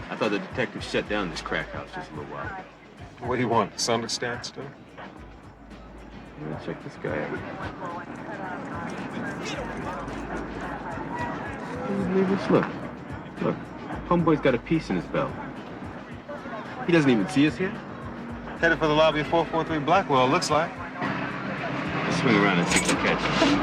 I thought the detective shut down this crack house just a little while ago. What do you want? Some stand still? Yeah, check this guy out. Look. Homeboy's got a piece in his belt. He doesn't even see us here. Headed for the lobby of 443 Blackwell, looks like. Let's swing around and see if we catch him.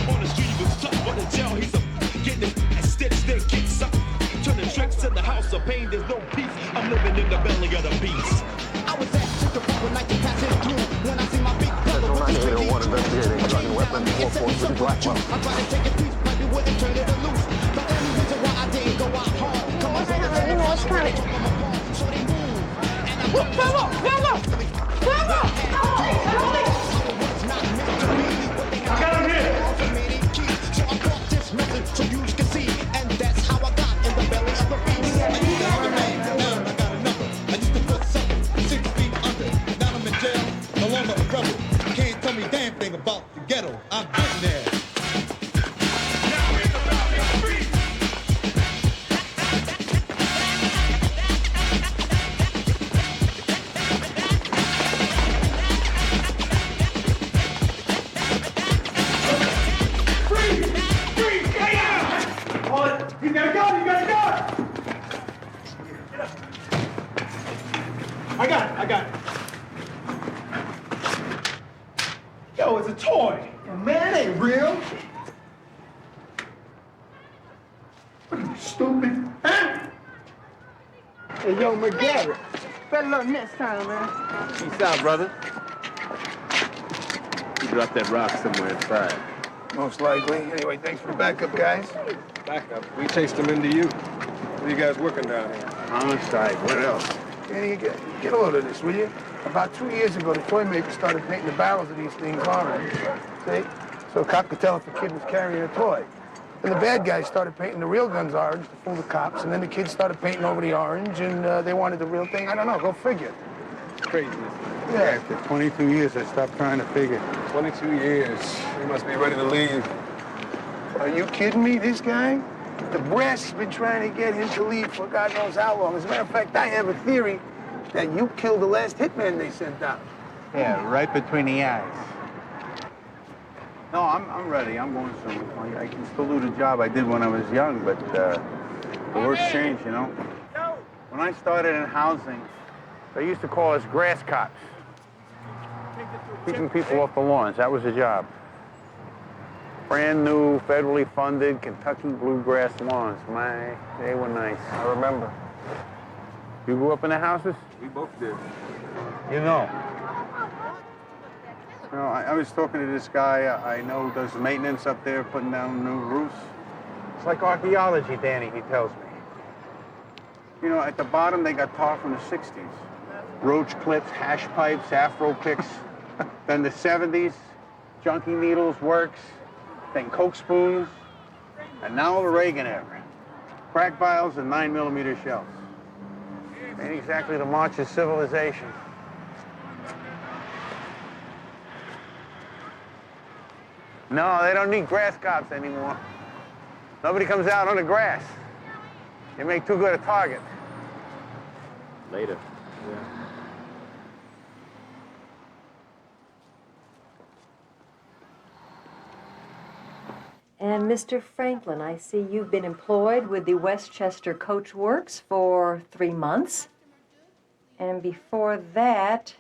On the street he was tough, but in jail he's a getting it and stay kicks up. Turning tricks in the house of pain, there's no peace. I'm living in the belly of the beast. I was at Chicken when I can pass it through. When I see my big brother with his really one investigating drug weapon 443 Blackwell. I try to take a piece, but we wouldn't turn it loose. The only reason why I didn't go out hard. Come on, what's coming? So they move. I got him here! So I brought this message so you can see, and that's how I got in the belly of the beast. I used to have a man, now I got another. I used to put something 6 feet under. Now I'm in jail, no longer a rebel. Can't tell me damn thing about the ghetto. I've been there. Now we're in the belly of the beast. You got a gun! You got a gun! I got it. Yo, it's a toy. Man, it ain't real. What are you, stupid? Huh? Hey, yo, McGarrett. Better luck next time, man. Peace out, brother. You dropped that rock somewhere inside. Most likely. Anyway, thanks for the backup, guys. Backup. We chased him into you. What are you guys working down here? Homicide. What else? Danny, get a load of this, will you? About 2 years ago, the toy maker started painting the barrels of these things orange. See? So a cop could tell if a kid was carrying a toy. Then the bad guys started painting the real guns orange to fool the cops, and then the kids started painting over the orange, and they wanted the real thing. I don't know. Go figure. Craziness. Yeah. After 22 years, I stopped trying to figure. 22 years. You must be ready to leave. Are you kidding me? This guy? The brass has been trying to get him to leave for God knows how long. As a matter of fact, I have a theory that you killed the last hitman they sent out. Yeah, right between the eyes. No, I'm ready. I'm going somewhere. I can still do the job I did when I was young, but the work's changed, you know? When I started in housing, they used to call us grass cops. Keeping people off the lawns, that was the job. Brand new, federally funded Kentucky bluegrass lawns. My, they were nice. I remember. You grew up in the houses? We both did. You know. You know, I was talking to this guy I know does maintenance up there, putting down new roofs. It's like archaeology, Danny, he tells me. You know, at the bottom, they got tar from the 60s. Roach clips, hash pipes, afro picks. Then the 70s, junkie needles, works. Then Coke spoons. And now the Reagan era. Crack vials and 9mm shells. Ain't exactly the march of civilization. No, they don't need grass cops anymore. Nobody comes out on the grass. You make too good a target. Later. And Mr. Franklin, I see you've been employed with the Westchester Coach Works for 3 months. And before that,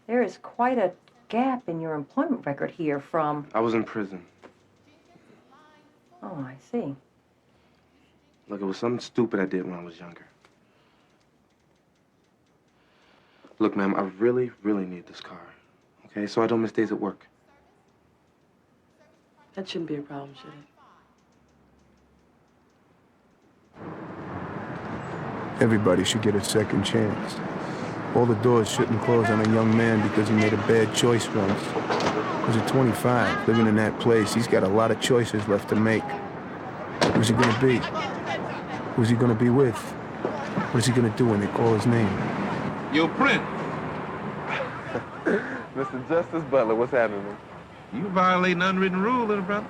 there is quite a gap in your employment record here from... I was in prison. Oh, I see. Look, it was something stupid I did when I was younger. Look, ma'am, I really, really need this car. Okay, so I don't miss days at work. That shouldn't be a problem, should it? Everybody should get a second chance. All the doors shouldn't close on a young man because he made a bad choice once. Because at 25, living in that place, he's got a lot of choices left to make. Who's he gonna be? Who's he gonna be with? What is he gonna do when they call his name? Yo, Print. Mr. Justice Butler, what's happening? You violating unwritten rule, little brother.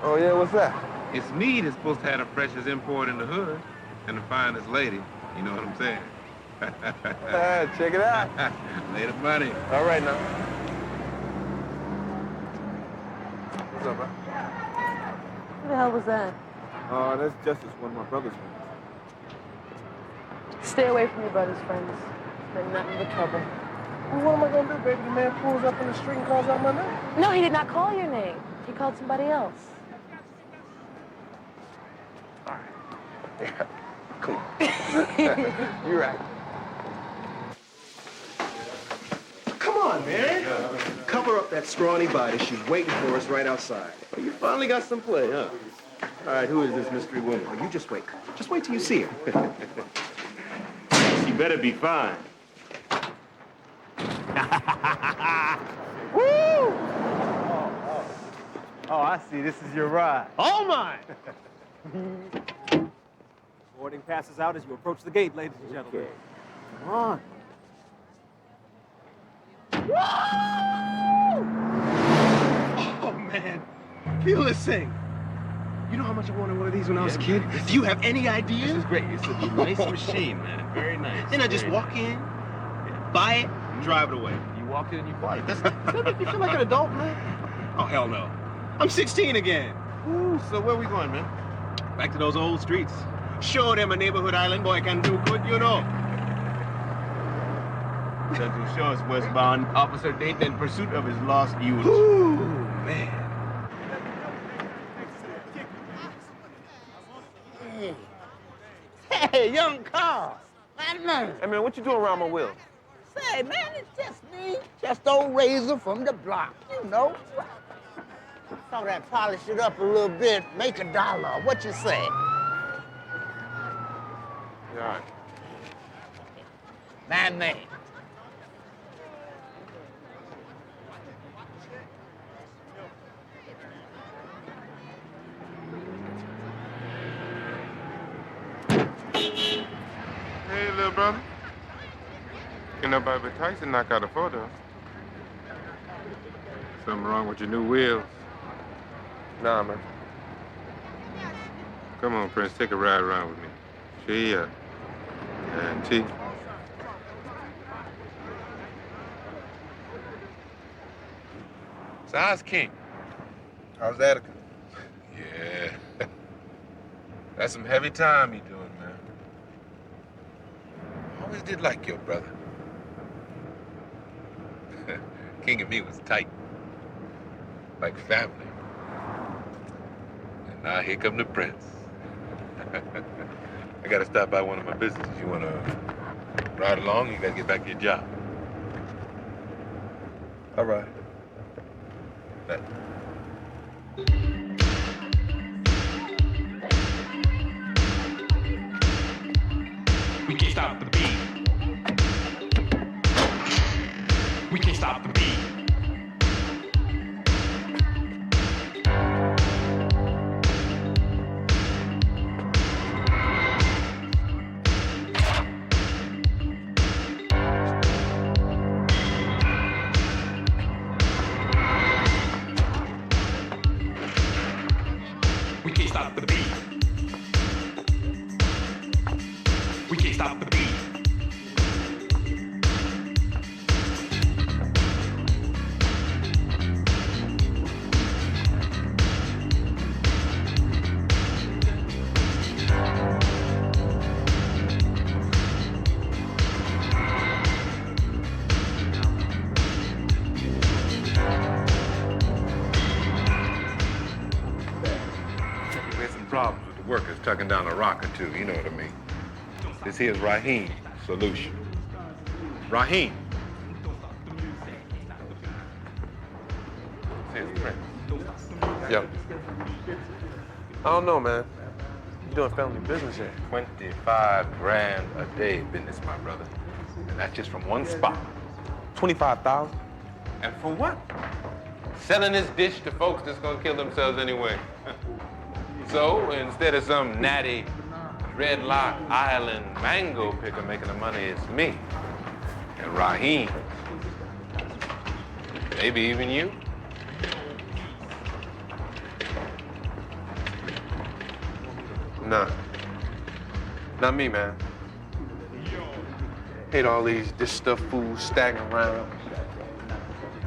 Oh, yeah, what's that? It's me that's supposed to have the freshest import in the hood and the finest lady. You know what I'm saying? Check it out. Later, money. All right, now. What's up, bro? Who the hell was that? That's Justice, one of my brother's friends. Stay away from your brother's friends. They're nothing but trouble. Well, what am I gonna do, baby? The man pulls up in the street and calls out my name. No, he did not call your name. He called somebody else. All right. Yeah. Come on. You're right. Come on, man. Cover up that scrawny body. She's waiting for us right outside. Well, you finally got some play, huh? All right, who is this mystery woman? Oh, you just wait. Just wait till you see her. She better be fine. Woo! Oh, I see. This is your ride. All mine. Boarding passes out as you approach the gate, ladies and gentlemen. Okay. Come on. Oh, man. Feel this thing. You know how much I wanted one of these when I was a kid? Do you have any idea? This is great. It's a nice machine, man. Very nice. Then I just walk in, buy it, and drive it away. You walk in and you buy it. Does that make me feel like an adult, man? Oh, hell no. I'm 16 again. Ooh, so where we going, man? Back to those old streets. Show them a neighborhood island boy can do good, you know. Central Shores westbound officer Dayton in pursuit of his lost youth. Ooh, man. Hey, young Carl. Hey, man, what you doing around my wheel? say, man, it's just me. Just old Razor from the block, you know. Thought I'd polish it up a little bit, make $1. What you say? Yeah, all right. Man. Hey, little brother. Ain't nobody but Tyson knock out a photo. Something wrong with your new wheels? Nah, man. Come on, Prince, take a ride around with me. Cheer. And T. So how's King? How's Attica? Yeah. That's some heavy time you doing, man. Always did like your brother. King and me was tight. Like family. And now here come the Prince. I gotta stop by one of my businesses. You wanna ride along? You gotta get back to your job. All right. That. We can't stop the beat. We can't stop the beat. We can't stop the beat. We can't stop the beat. We had some problems with the workers tucking down a rock or two, you know what I mean? This here's Raheem's solution. Raheem. Here's the Prince. Yo. I don't know, man. You doing family business here? 25 grand a day business, my brother. And that's just from one spot. 25,000. And for what? Selling this dish to folks that's gonna kill themselves anyway. So instead of some natty Dreadlock Island mango picker making the money, it's me and Raheem. Maybe even you. Nah. Not me, man. Hate all these dish stuff fools stacking around.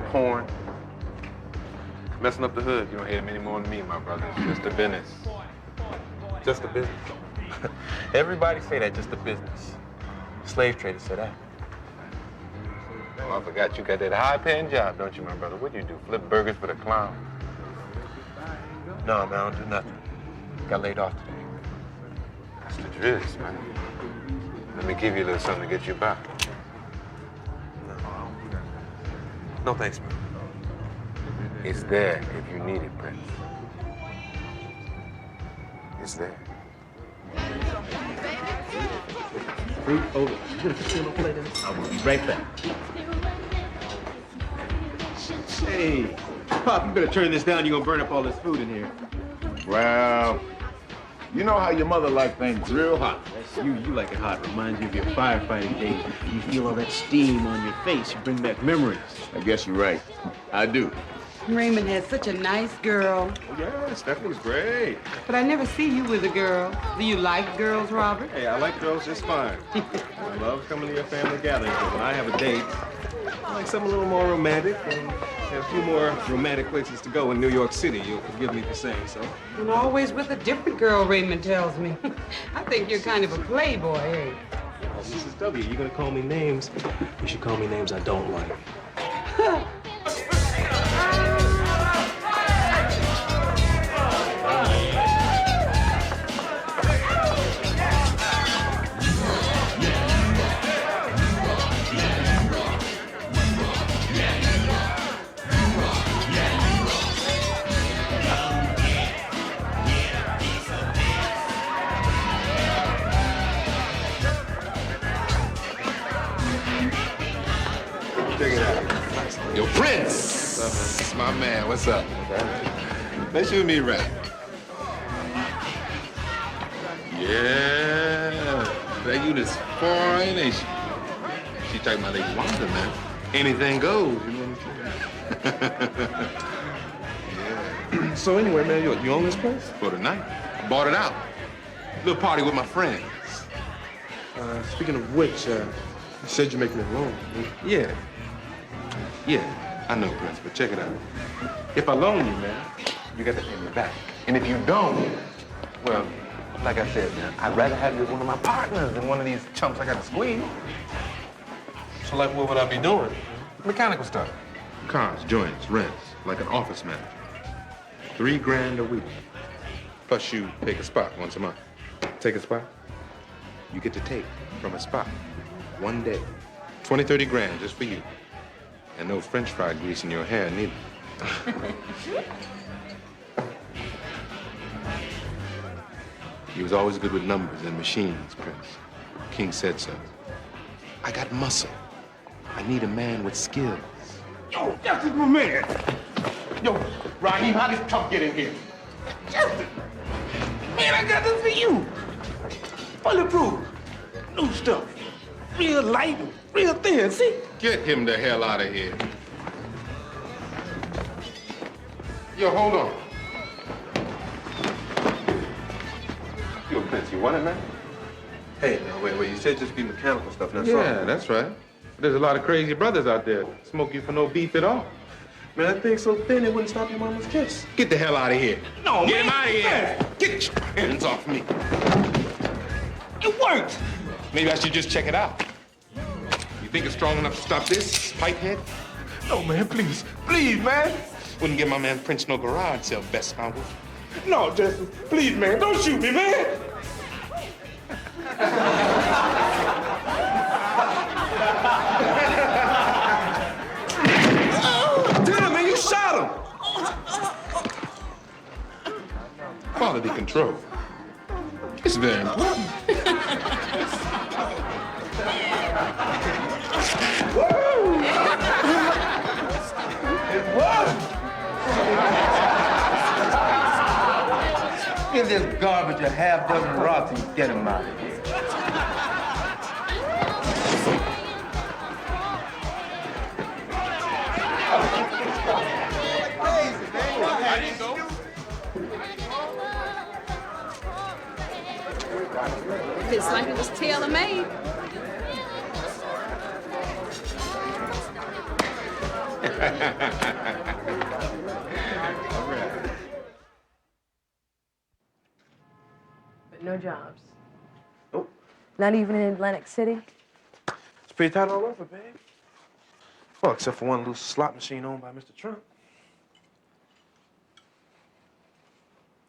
Porn. Messing up the hood. You don't hate him any more than me, my brother. It's just a business. Just a business. Everybody say that, just a business. Slave traders say that. Oh, I forgot you got that high-paying job, don't you, my brother? What do you do? Flip burgers for the clown? No, man, I don't do nothing. Got laid off today. That's the driz, man. Let me give you a little something to get you by. No thanks, man. It's there if you need it, Prince. It's there. Fruit over. You gonna put you on the plate? I will be right back. Hey, Pop, you better turn this down. You're gonna burn up all this food in here. Well, you know how your mother likes things real hot. You like it hot. Reminds you of your firefighting days. You feel all that steam on your face. You bring back memories. I guess you're right. I do. Raymond has such a nice girl. Oh, yeah, Stephanie's great. But I never see you with a girl. Do you like girls, Robert? Hey, I like girls just fine. I love coming to your family gatherings, but when I have a date, I like something a little more romantic, and there are a few more romantic places to go in New York City. You'll forgive me for saying so. And always with a different girl, Raymond tells me. I think you're kind of a playboy, eh? Oh, Mrs. W, you're gonna call me names. You should call me names I don't like. Check it out. Yo, Prince! What's up, man? My man, what's up? Let's you and me rap. Yeah. That unit's fine, ain't she? She talking about Lady Wanda, man. Anything goes, you know what I'm saying? Yeah. So anyway, man, you own this place? For the night. Bought it out. Little party with my friends. Speaking of which, you said you're making it loan. Yeah. Yeah, I know, Prince, but check it out. If I loan you, man, you got to pay me back. And if you don't, well, like I said, man, I'd rather have you as one of my partners than one of these chumps I got to squeeze. So, like, what would I be doing? Mechanical stuff. Cars, joints, rents, like an office manager. $3 grand a week. Plus you take a spot once a month. Take a spot? You get to take from a spot one day. 20, 30 grand just for you. And no French fry grease in your hair, neither. He was always good with numbers and machines, Prince. King said so. I got muscle. I need a man with skills. Yo, Justin, my man. Yo, Raheem, how did Trump get in here? Justin, man, I got this for you. Bulletproof, new stuff, real light, and real thin. See? Get him the hell out of here. Yo, hold on. Yo, Prince, you want it, man? Hey, now, wait, you said just be mechanical stuff, that's Yeah, that's right. There's a lot of crazy brothers out there. Smoke you for no beef at all. Man, that thing's so thin it wouldn't stop your mama's kiss. Get the hell out of here. No, Get man. him out of here. Get your hands off me. It worked. Maybe I should just check it out. You think it's strong enough to stop this, pipehead? No, man, please, man. Wouldn't give my man Prince no garage sale best I would. No, Justin, please, man, don't shoot me, man. Damn, man, you shot him. Quality control. It's very important. Give this garbage a half dozen rocks and get him out of here. It's like it was tailor-made. But no jobs. Nope. Not even in Atlantic City? It's pretty tight all over, babe. Well, except for one loose slot machine owned by Mr. Trump.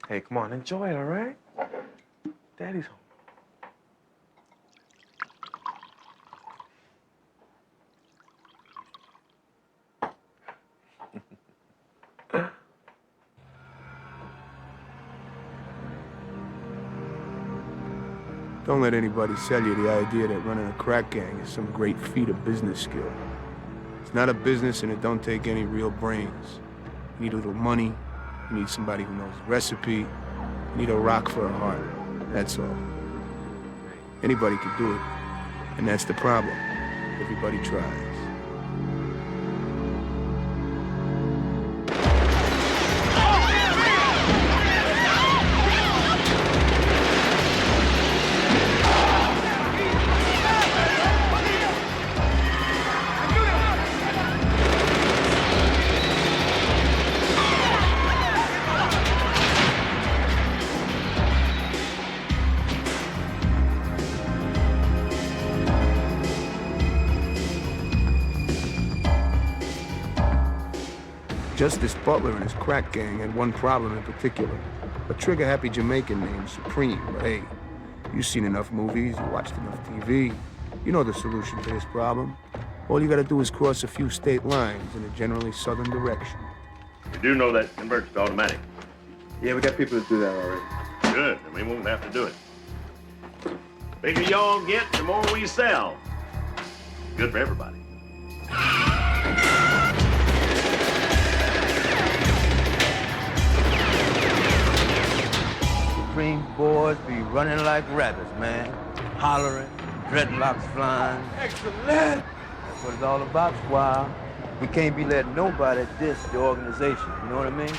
Hey, come on, enjoy it, all right? Daddy's home. Don't let anybody sell you the idea that running a crack gang is some great feat of business skill. It's not a business and it don't take any real brains. You need a little money, you need somebody who knows the recipe, you need a rock for a heart. That's all. Anybody can do it, and that's the problem. Everybody tries. Justice Butler and his crack gang had one problem in particular. A trigger-happy Jamaican named Supreme. But hey, you've seen enough movies, you watched enough TV. You know the solution to this problem. All you gotta do is cross a few state lines in a generally southern direction. You do know that converts to automatic. Yeah, we got people to do that already. Good, then we won't have to do it. Bigger y'all get, the more we sell. Good for everybody. Supreme boys be running like rabbits, man. Hollering, dreadlocks flying. Excellent! That's what it's all about, squire. We can't be letting nobody diss the organization, you know what I mean?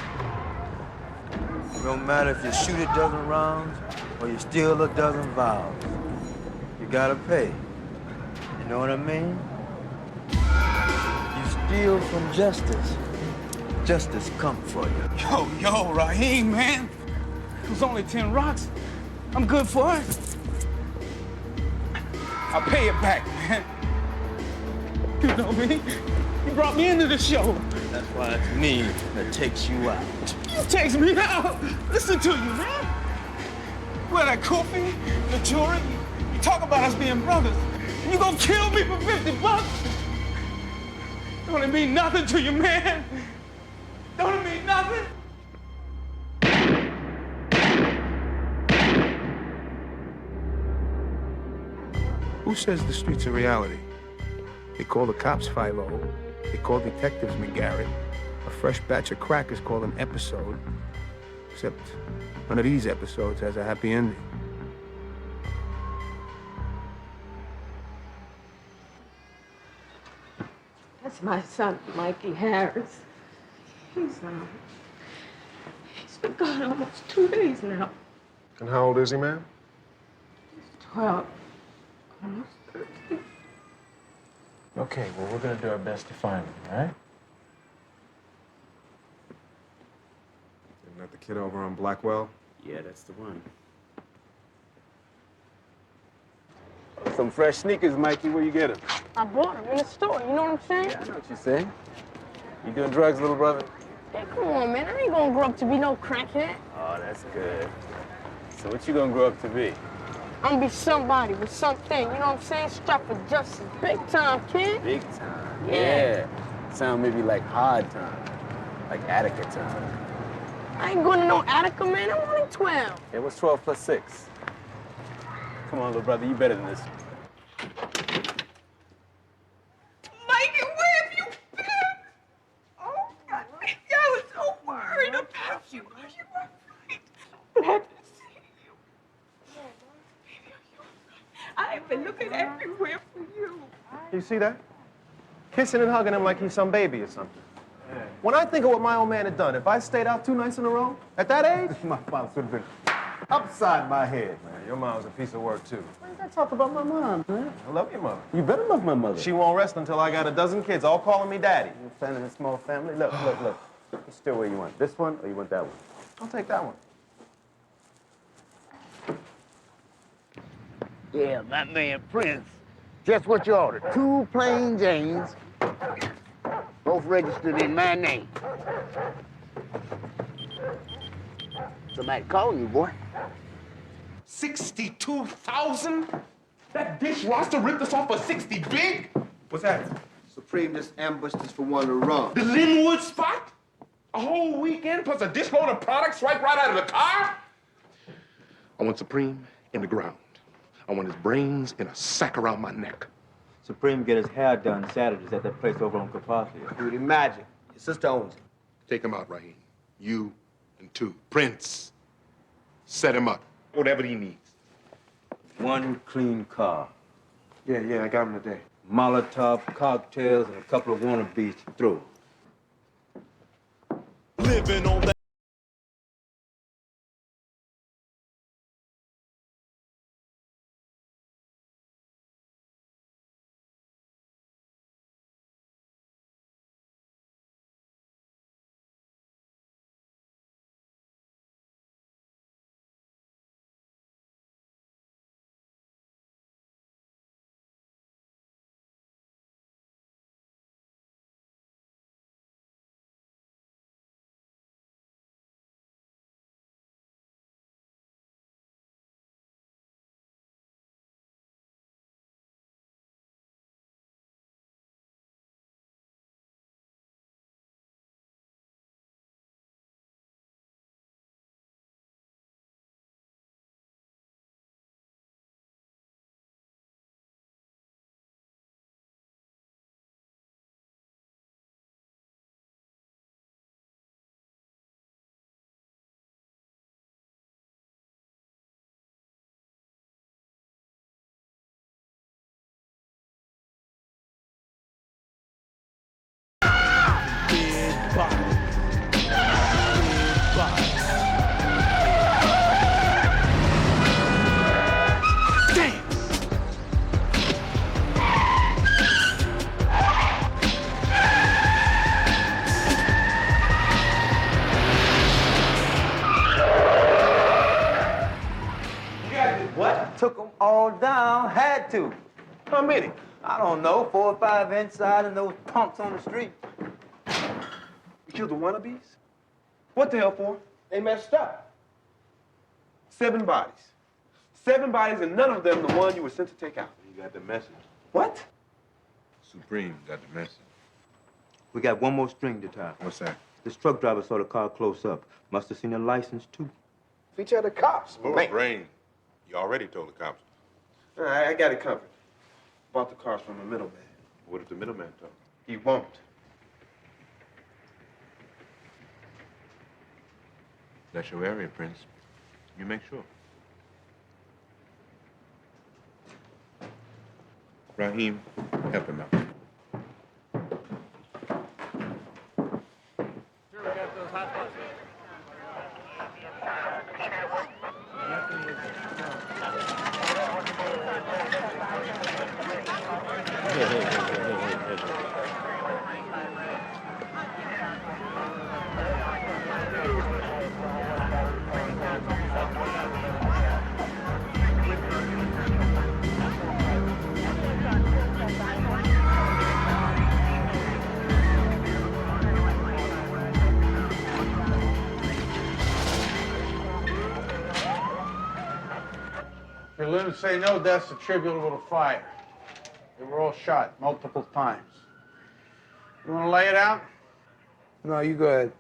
It don't matter if you shoot a dozen rounds or you steal a dozen vows. You gotta pay. You know what I mean? You steal from justice. Justice come for you. Yo, Raheem, man. It was only 10 rocks. I'm good for it. I'll pay it back, man. You know me. You brought me into the show. That's why it's me that takes you out. You takes me out. Listen to you, man. Well, that Kofi, the jury, you talk about us being brothers. You gonna kill me for $50? Don't it mean nothing to you, man? Don't it mean nothing? Who says the streets are reality? They call the cops Philo. They call detectives McGarrett. A fresh batch of crack is called an episode. Except none of these episodes has a happy ending. That's my son, Mikey Harris. He's been gone almost 2 days now. And how old is he, ma'am? 12. Almost 13. Okay, well, we're gonna do our best to find him, all right? Isn't that the kid over on Blackwell? Yeah, that's the one. Some fresh sneakers, Mikey. Where you get them? I bought him in the store, you know what I'm saying? Yeah, I know what you say. You doing drugs, little brother? Hey, come on, man. I ain't gonna grow up to be no crackhead. Oh, that's good. So what you gonna grow up to be? I'm gonna be somebody with something, you know what I'm saying? Strapped for justice. Big time, kid. Big time. Yeah. Sound maybe like hard time. Like Attica time. I ain't going to no Attica, man. I'm only 12. Yeah, what's 12 plus 6? Come on, little brother. You better than this. Mikey, where have you been? Oh, God, I was so worried about you. Are you all right? Glad to see you. Baby, are you all right? I've been looking everywhere for you. You see that? Kissing and hugging him like he's some baby or something. When I think of what my old man had done, if I stayed out 2 nights in a row, at that age, My father would have been Upside my head, man. Your mom's a piece of work, too. Why you gotta talk about my mom, man? I love your mom. You better love my mother. She won't rest until I got a dozen kids, all calling me daddy. You're planning a small family? Look, look, look. Which stairway you want? This one or you want that one? I'll take that one. Yeah, my man Prince. Just what you ordered. 2 plain Janes, both registered in my name. Somebody calling you, boy. 62,000? That dishwasher ripped us off for 60 big? What's that? Supreme just ambushed us for one of the runs. The Linwood spot? A whole weekend plus a dishload of products swiped right out of the car? I want Supreme in the ground. I want his brains in a sack around my neck. Supreme get his hair done Saturdays at that place over on Carpathia. Beauty magic. His sister owns it. Take him out, Raheem. You and 2. Prince. Set him up. Whatever he needs. 1 clean car. Yeah, I got him today. Molotov cocktails and a couple of wannabes to throw. Living on that. Big body. Big body. Damn! What? Took them all down, had to. How many? I don't know, 4 or 5 inside and those punks on the street. You killed the wannabes? What the hell for? They messed up. 7 bodies. 7 bodies and none of them the one you were sent to take out. You got the message. What? Supreme got the message. We got one more string to tie. What's that? This truck driver saw the car close up. Must have seen the license, too. Feature the cops. More brain. You already told the cops. All right, I got it covered. Bought the cars from a middleman. What if the middleman talk? He won't. That's your area, Prince. You make sure. Raheem, help him out. Prelims say no deaths attributable to fire. They were all shot multiple times. You want to lay it out? No, you go ahead.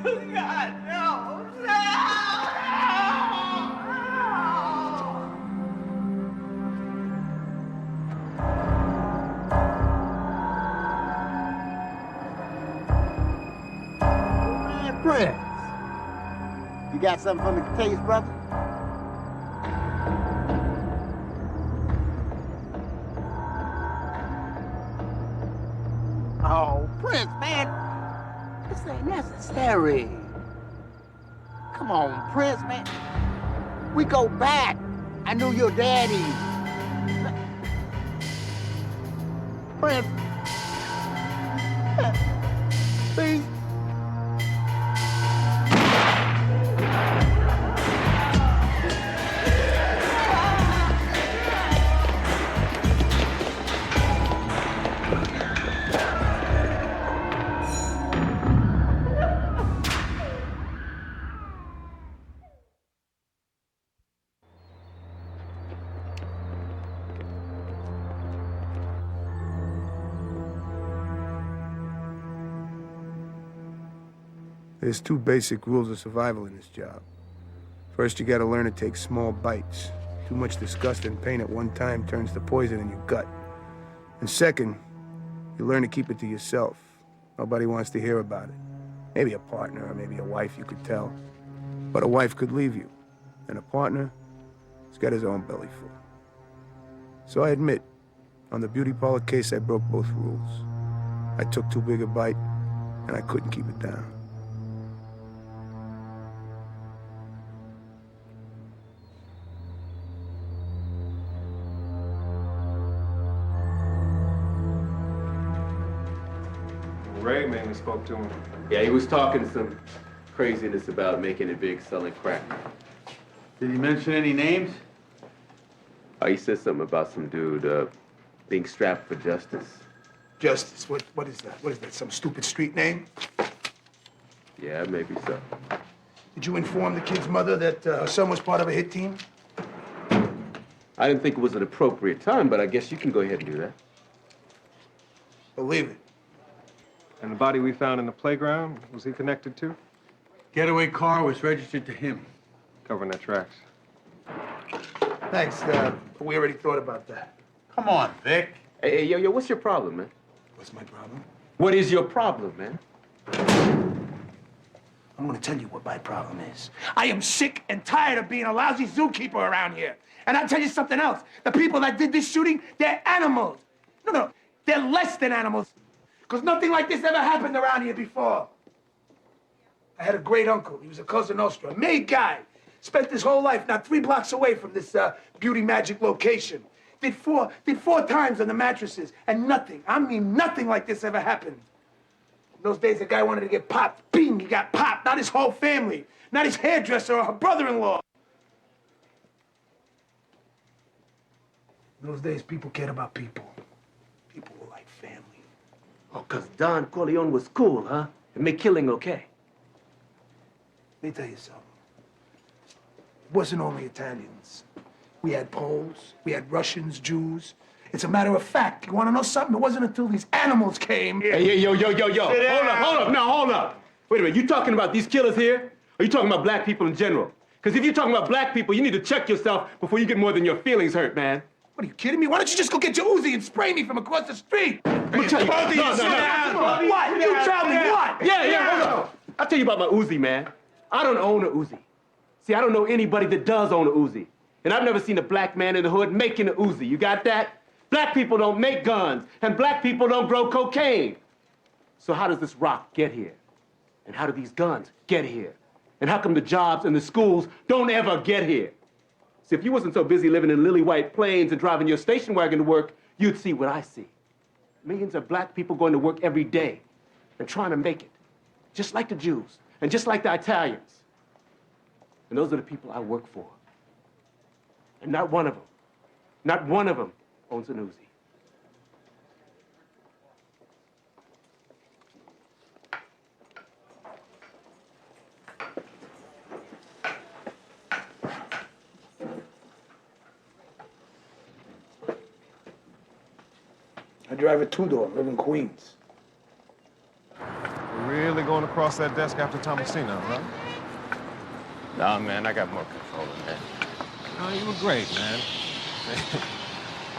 God, no, Man, Prince, you got something for me to taste, brother? Oh, Prince, man, this ain't necessary. Come on, Prince, man. We go back. I knew your daddy. Prince. Please. There's two basic rules of survival in this job. First, you gotta learn to take small bites. Too much disgust and pain at one time turns to poison in your gut. And second, you learn to keep it to yourself. Nobody wants to hear about it. Maybe a partner, or maybe a wife you could tell. But a wife could leave you. And a partner, he's got his own belly full. So I admit, on the beauty parlor case, I broke both rules. I took too big a bite, and I couldn't keep it down. Ray mainly spoke to him. Yeah, he was talking some craziness about making it big, selling crack. Did he mention any names? He said something about some dude being strapped for justice. Justice, what is that? What is that, some stupid street name? Yeah, maybe so. Did you inform the kid's mother that her son was part of a hit team? I didn't think it was an appropriate time, but I guess you can go ahead and do that. Believe it. And the body we found in the playground, was he connected to? Getaway car was registered to him. Covering their tracks. Thanks, we already thought about that. Come on, Vic. Hey, yo, what's your problem, man? What's my problem? What is your problem, man? I'm gonna tell you what my problem is. I am sick and tired of being a lousy zookeeper around here. And I'll tell you something else. The people that did this shooting, they're animals. No, they're less than animals. Because nothing like this ever happened around here before. I had a great uncle. He was a Cosa Nostra, a made guy. Spent his whole life not 3 blocks away from this beauty magic location. Did four times on the mattresses, and nothing, I mean nothing like this ever happened. In those days, a guy wanted to get popped. Bing, he got popped. Not his whole family. Not his hairdresser or her brother-in-law. In those days, people cared about people. People were like family. Oh, 'cause Don Corleone was cool, huh? And made killing okay. Let me tell you something. It wasn't only Italians. We had Poles, we had Russians, Jews. It's a matter of fact. You want to know something? It wasn't until these animals came. Hey, yo. Hold up. Wait a minute, you talking about these killers here? Or you talking about black people in general? Because if you're talking about black people, you need to check yourself before you get more than your feelings hurt, man. What, are you kidding me? Why don't you just go get your Uzi and spray me from across the street? I'm gonna tell you. What? You tell me what? Yeah, hold on. I'll tell you about my Uzi, man. I don't own a Uzi. See, I don't know anybody that does own a Uzi. And I've never seen a black man in the hood making a Uzi. You got that? Black people don't make guns, and black people don't grow cocaine. So how does this rock get here? And how do these guns get here? And how come the jobs and the schools don't ever get here? See, if you wasn't so busy living in lily white plains and driving your station wagon to work, you'd see what I see. Millions of black people going to work every day and trying to make it, just like the Jews and just like the Italians. And those are the people I work for. And not one of them owns an Uzi. I drive a 2-door, live in Queens. really going across that desk after Tomasino, huh? Nah, man, I got more control than that. No, you were great, man.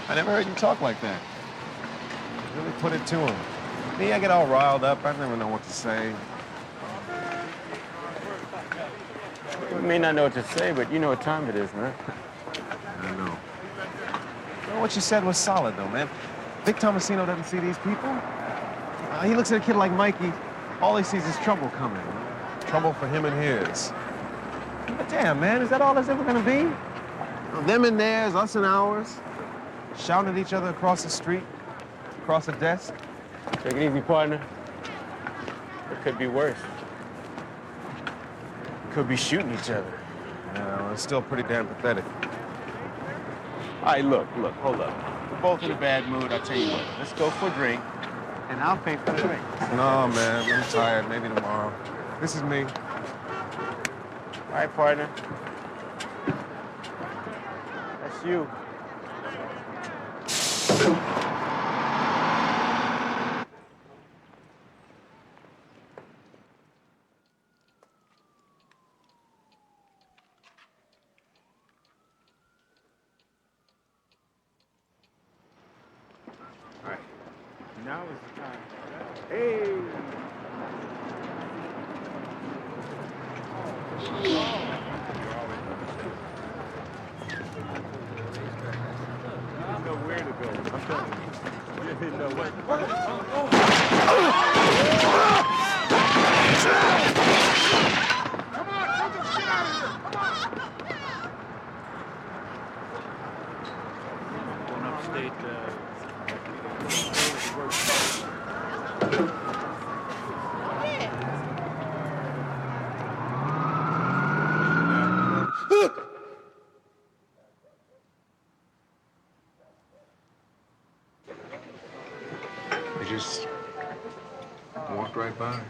I never heard you talk like that. You really put it to him. Me, I get all riled up. I never know what to say. You may not know what to say, but you know what time it is, man. I know. You know what you said was solid, though, man. Vic Tomasino doesn't see these people. He looks at a kid like Mikey. All he sees is trouble coming. Trouble for him and his. But damn, man, is that all there's ever gonna be? You know, them and theirs, us and ours, shouting at each other across the street, across the desk. Take it easy, partner. It could be worse. Could be shooting each other. Yeah, well, it's still pretty damn pathetic. All right, look, hold up. We're both in a bad mood. I'll tell you what. Let's go for a drink, and I'll pay for the drink. No, man, I'm tired. Maybe tomorrow. This is me. All right, partner. That's you. All right. Now is the time. Hey! Know where to go. I'm telling you. You didn't know what. Come on, get this shit out of here. Come on. Going upstate, They just walked right by.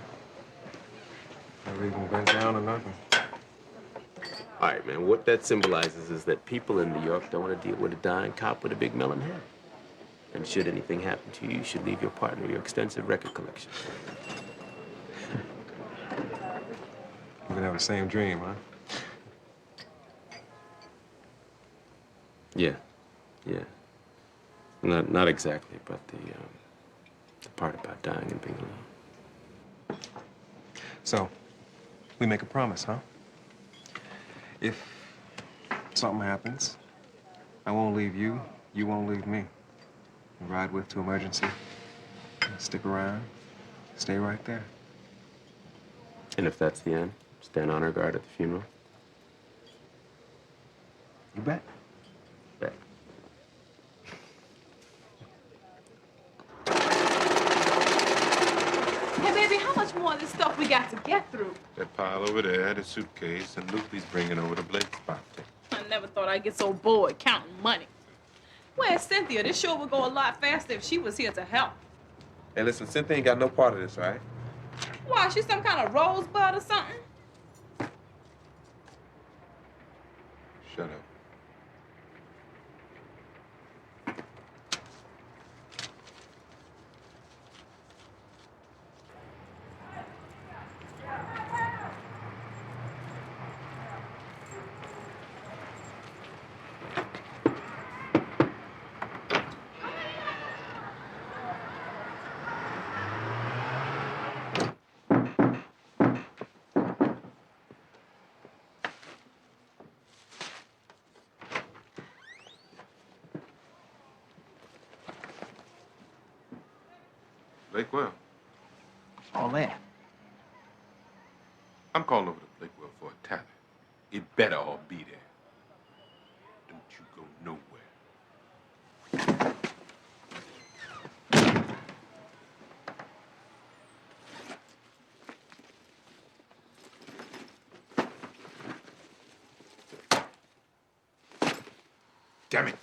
Never even bent down or nothing. All right, man, what that symbolizes is that people in New York don't want to deal with a dying cop with a big melon head. And should anything happen to you, you should leave your partner your extensive record collection. We're gonna have the same dream, huh? Yeah, yeah. Not exactly, but the part about dying and being alone. So, we make a promise, huh? If something happens, I won't leave you, you won't leave me. We'll ride with to emergency. Stick around. Stay right there. And if that's the end, stand honor guard at the funeral. You bet. Bet. Hey, baby, how much more of this stuff we got to get through? That pile over there, the suitcase, and Lupe's bringing over the Blake spot. I never thought I'd get so bored counting money. Where's Cynthia? This sure would go a lot faster if she was here to help. Hey, listen, Cynthia ain't got no part of this, right? Why, she's some kind of rosebud or something? Shut up. Blakewell. All that. I'm calling over to Blakewell for a tally. It better all be there. Don't you go nowhere. Damn it.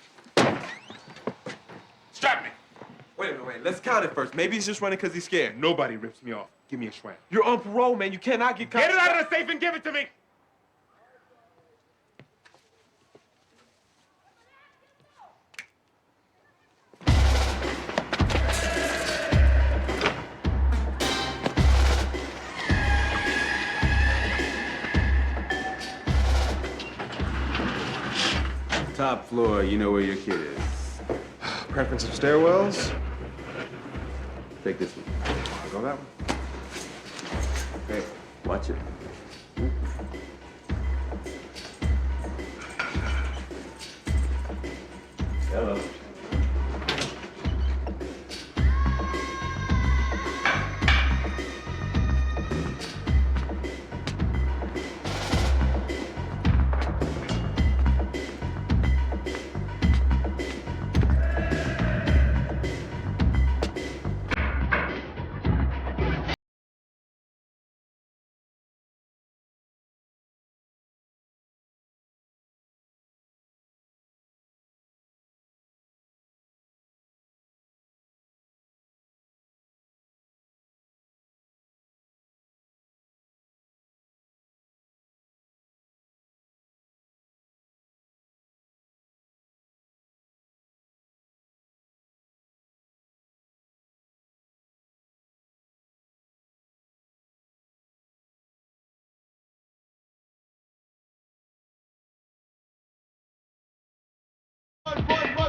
Strap me. Wait a minute, wait. Let's count it first. Maybe he's just running because he's scared. Nobody rips me off. Give me a swag. You're on parole, man. You cannot get caught. Get it out of the safe and give it to me. floor, you know where your kid is. Preference of stairwells? Take this one. I'll go that one. Okay, watch it. Hello.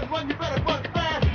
Run, you better run fast.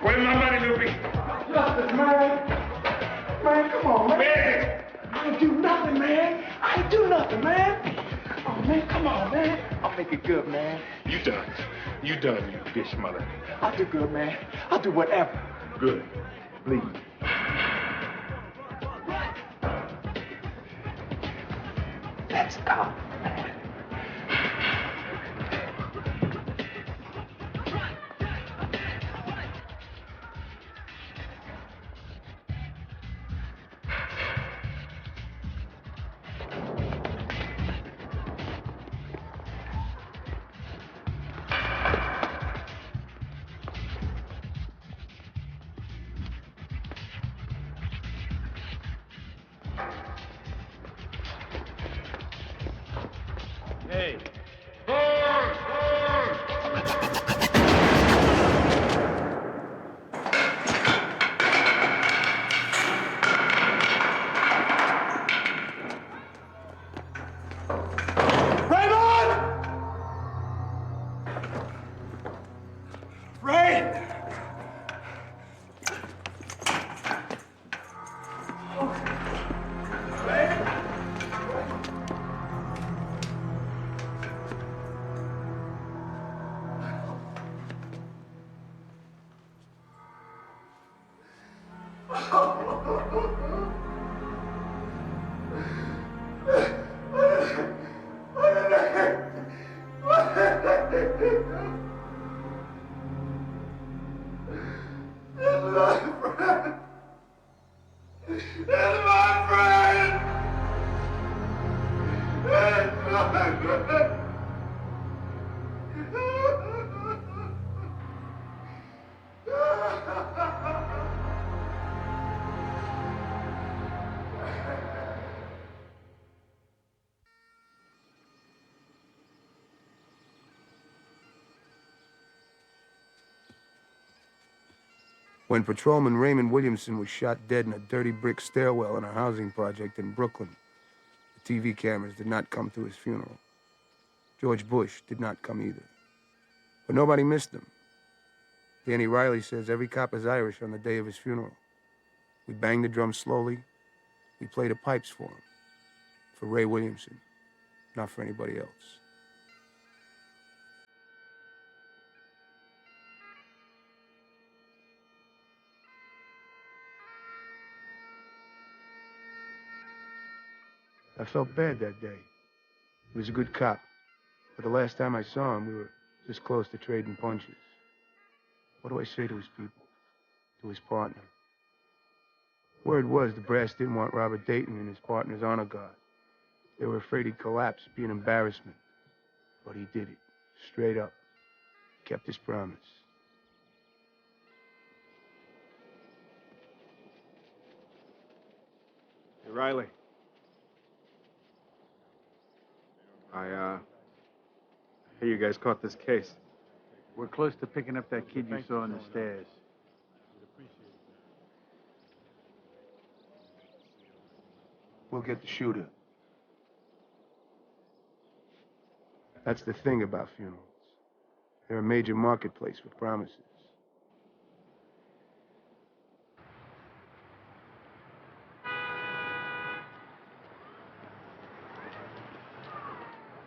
Where's my money, Lupe? Justice, man. Man, come on, man. Where is it? I ain't do nothing, man. I ain't do nothing, man. Oh, man, come on, man. I'll make it good, man. You done. You done, you bitch mother. I'll do good, man. I'll do whatever. Good. Leave. Let's go, man. Hey. When Patrolman Raymond Williamson was shot dead in a dirty brick stairwell in a housing project in Brooklyn, the TV cameras did not come to his funeral. George Bush did not come either. But nobody missed him. Danny Riley says every cop is Irish on the day of his funeral. We banged the drum slowly. We played the pipes for him. For Ray Williamson, not for anybody else. I felt bad that day. He was a good cop. But the last time I saw him, we were this close to trading punches. What do I say to his people? To his partner? Word was the brass didn't want Robert Dayton and his partner's honor guard. They were afraid he'd collapse, be an embarrassment. But he did it. Straight up. Kept his promise. Hey, Riley. I hear you guys caught this case. We're close to picking up that kid you saw on the stairs. We'll get the shooter. That's the thing about funerals. They're a major marketplace for promises.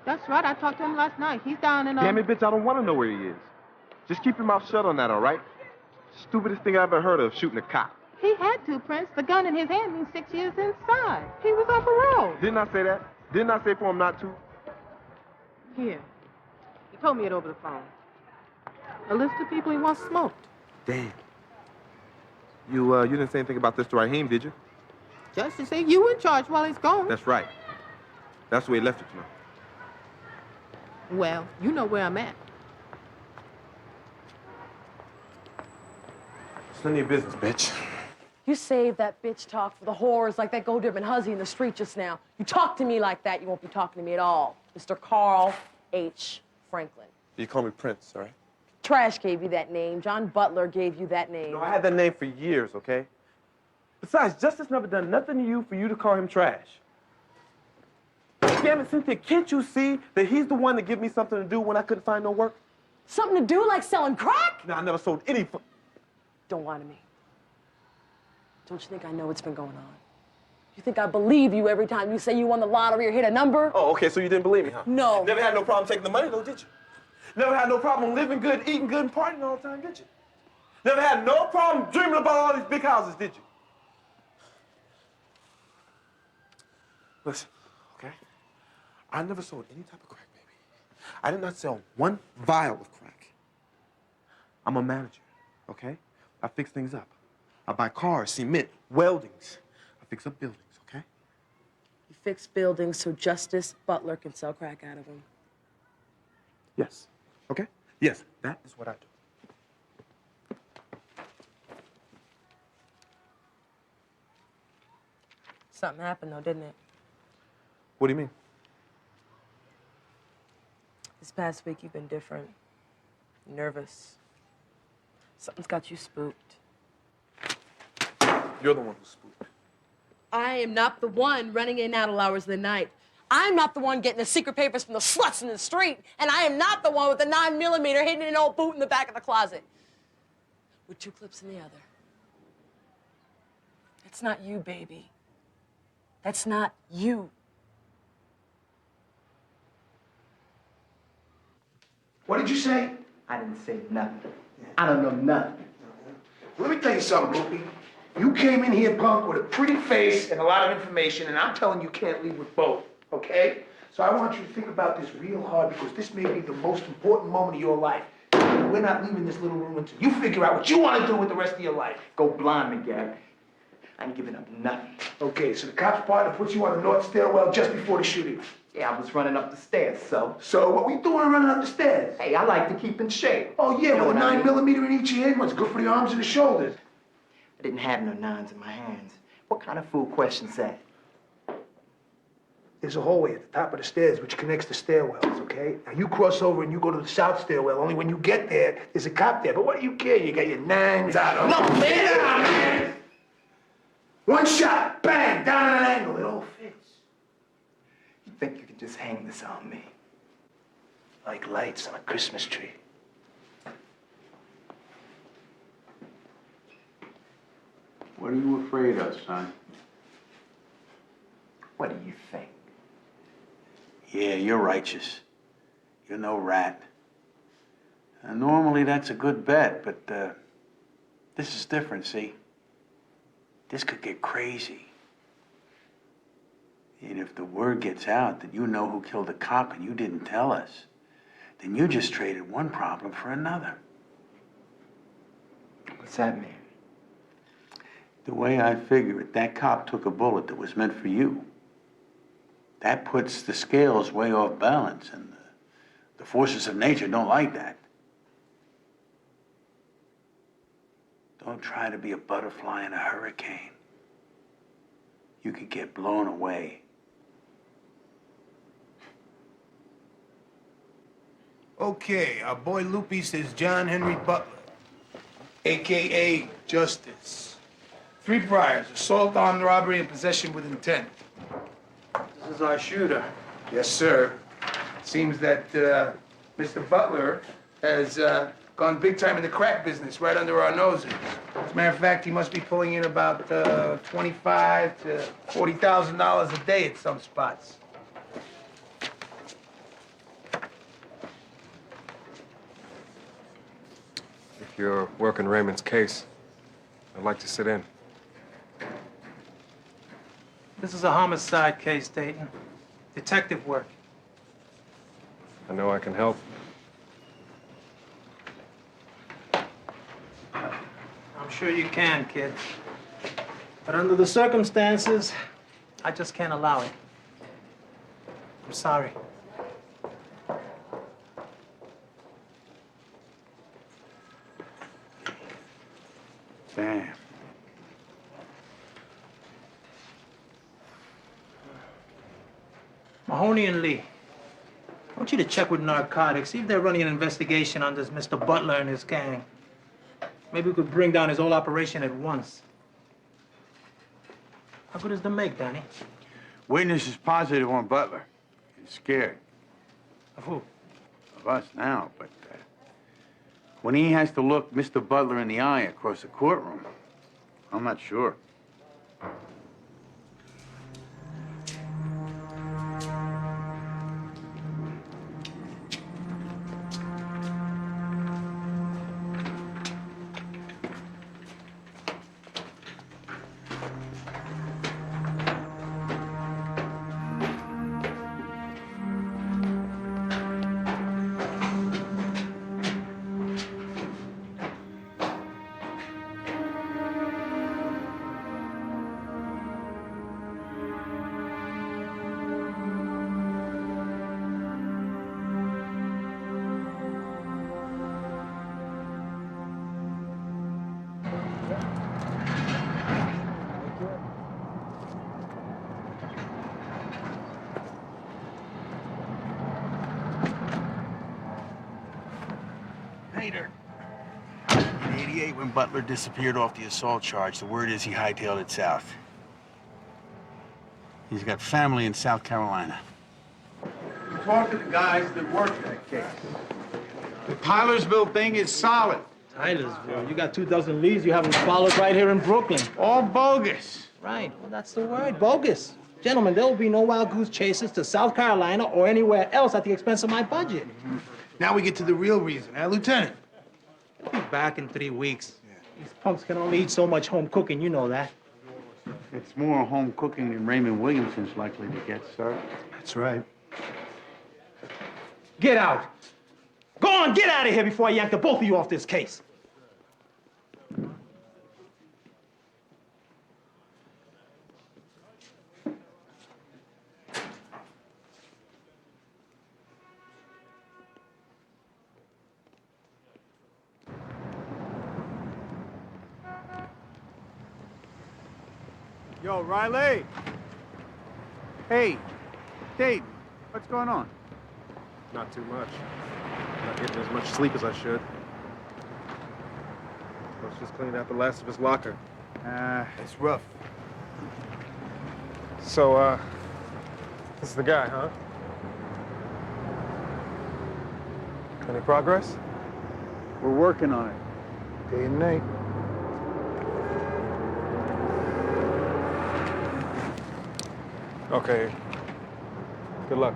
That's right. I talked to him last night. He's down in Damn it, bitch, I don't want to know where he is. Just keep your mouth shut on that, all right? Stupidest thing I ever heard of, shooting a cop. He had to, Prince. The gun in his hand means 6 years inside. He was on parole. Didn't I say that? Didn't I say for him not to? Here. He told me it over the phone. A list of people he wants smoked. Damn. You didn't say anything about this to Raheem, did you? Just to say you in charge while he's gone. That's right. That's the way he left it to me. Well, you know where I'm at. It's none of your business, bitch. You save that bitch talk for the whores like that go-dipping hussy in the street just now. You talk to me like that, you won't be talking to me at all. Mr. Carl H. Franklin. You call me Prince, all right? Trash gave you that name. John Butler gave you that name. No, I had that name for years, okay? Besides, Justice never done nothing to you for you to call him trash. Damn it, Cynthia, can't you see that he's the one to give me something to do when I couldn't find no work? Something to do like selling crack? No, I never sold any. Don't lie to me. Don't you think I know what's been going on? You think I believe you every time you say you won the lottery or hit a number? Oh, okay, so you didn't believe me, huh? No. Never had no problem taking the money, though, did you? Never had no problem living good, eating good, and partying all the time, did you? Never had no problem dreaming about all these big houses, did you? Listen, okay? I never sold any type of crack, baby. I did not sell one vial of crack. I'm a manager, okay? I fix things up. I buy cars, cement, weldings. I fix up buildings, okay? You fix buildings so Justice Butler can sell crack out of them. Yes. Okay? Yes, that is what I do. Something happened, though, didn't it? What do you mean? This past week, you've been different. Nervous. Something's got you spooked. You're the one who's spooked. I am not the one running in and out all hours of the night. I'm not the one getting the secret papers from the sluts in the street. And I am not the one with the 9mm hidden in an old boot in the back of the closet. With 2 clips in the other. That's not you, baby. That's not you. What did you say? I didn't say nothing. I don't know nothing. Let me tell you something, Loopy. You came in here, punk, with a pretty face and a lot of information, and I'm telling you can't leave with both, okay? So I want you to think about this real hard because this may be the most important moment of your life. We're not leaving this little room until you figure out what you want to do with the rest of your life. Go blind, McGarry. I ain't giving up nothing. Okay, so the cop's partner put you on the north stairwell just before the shooting. Yeah, I was running up the stairs, so. So what were you doing running up the stairs? Hey, I like to keep in shape. Oh, yeah, You know with a what I mean? 9mm in each hand. What's good for the arms and the shoulders. I didn't have no 9s in my hands. What kind of fool question's that? There's a hallway at the top of the stairs which connects the stairwells, okay? Now you cross over and you go to the south stairwell. Only when you get there, there's a cop there. But what do you care? You got your 9s out. No, man! man! One shot, bang, down at an angle. It all fits. You think you can just hang this on me? Like lights on a Christmas tree. What are you afraid of, son? What do you think? Yeah, you're righteous. You're no rat. Normally that's a good bet, but this is different, see? This could get crazy. And if the word gets out that you know who killed the cop and you didn't tell us, then you just traded one problem for another. What's that mean? The way I figure it, that cop took a bullet that was meant for you. That puts the scales way off balance, and The forces of nature don't like that. Don't try to be a butterfly in a hurricane. You could get blown away. Okay, our boy Loopy says John Henry Butler, a.k.a. Justice. 3 priors, assault, armed robbery, and possession with intent. This is our shooter. Yes, sir. Seems that Mr. Butler has gone big time in the crack business right under our noses. As a matter of fact, he must be pulling in about $25,000 to $40,000 a day at some spots. If you're working Raymond's case, I'd like to sit in. This is a homicide case, Dayton. Detective work. I know I can help. I'm sure you can, kid. But under the circumstances, I just can't allow it. I'm sorry. Damn. Mahoney and Lee, I want you to check with narcotics, see if they're running an investigation on this Mr. Butler and his gang. Maybe we could bring down his whole operation at once. How good is the make, Danny? Witness is positive on Butler. He's scared. Of who? Of us now, but when he has to look Mr. Butler in the eye across the courtroom, I'm not sure. Hater. In '88, when Butler disappeared off the assault charge, the word is he hightailed it south. He's got family in South Carolina. Talk to the guys that worked that case. The Tylersville thing is solid. Tylersville? You got 2 dozen leads you haven't followed right here in Brooklyn. All bogus. Right, well, that's the word, bogus. Gentlemen, there will be no wild goose chases to South Carolina or anywhere else at the expense of my budget. Now we get to the real reason, eh, Lieutenant? I'll be back in 3 weeks. These punks can only eat so much home cooking, you know that. It's more home cooking than Raymond Williamson's likely to get, sir. That's right. Get out. Go on, get out of here before I yank the both of you off this case. Yo, Riley. Hey, Dave, what's going on? Not too much. Not getting as much sleep as I should. I was just cleaning out the last of his locker. It's rough. So, this is the guy, huh? Any progress? We're working on it, day and night. Okay. Good luck.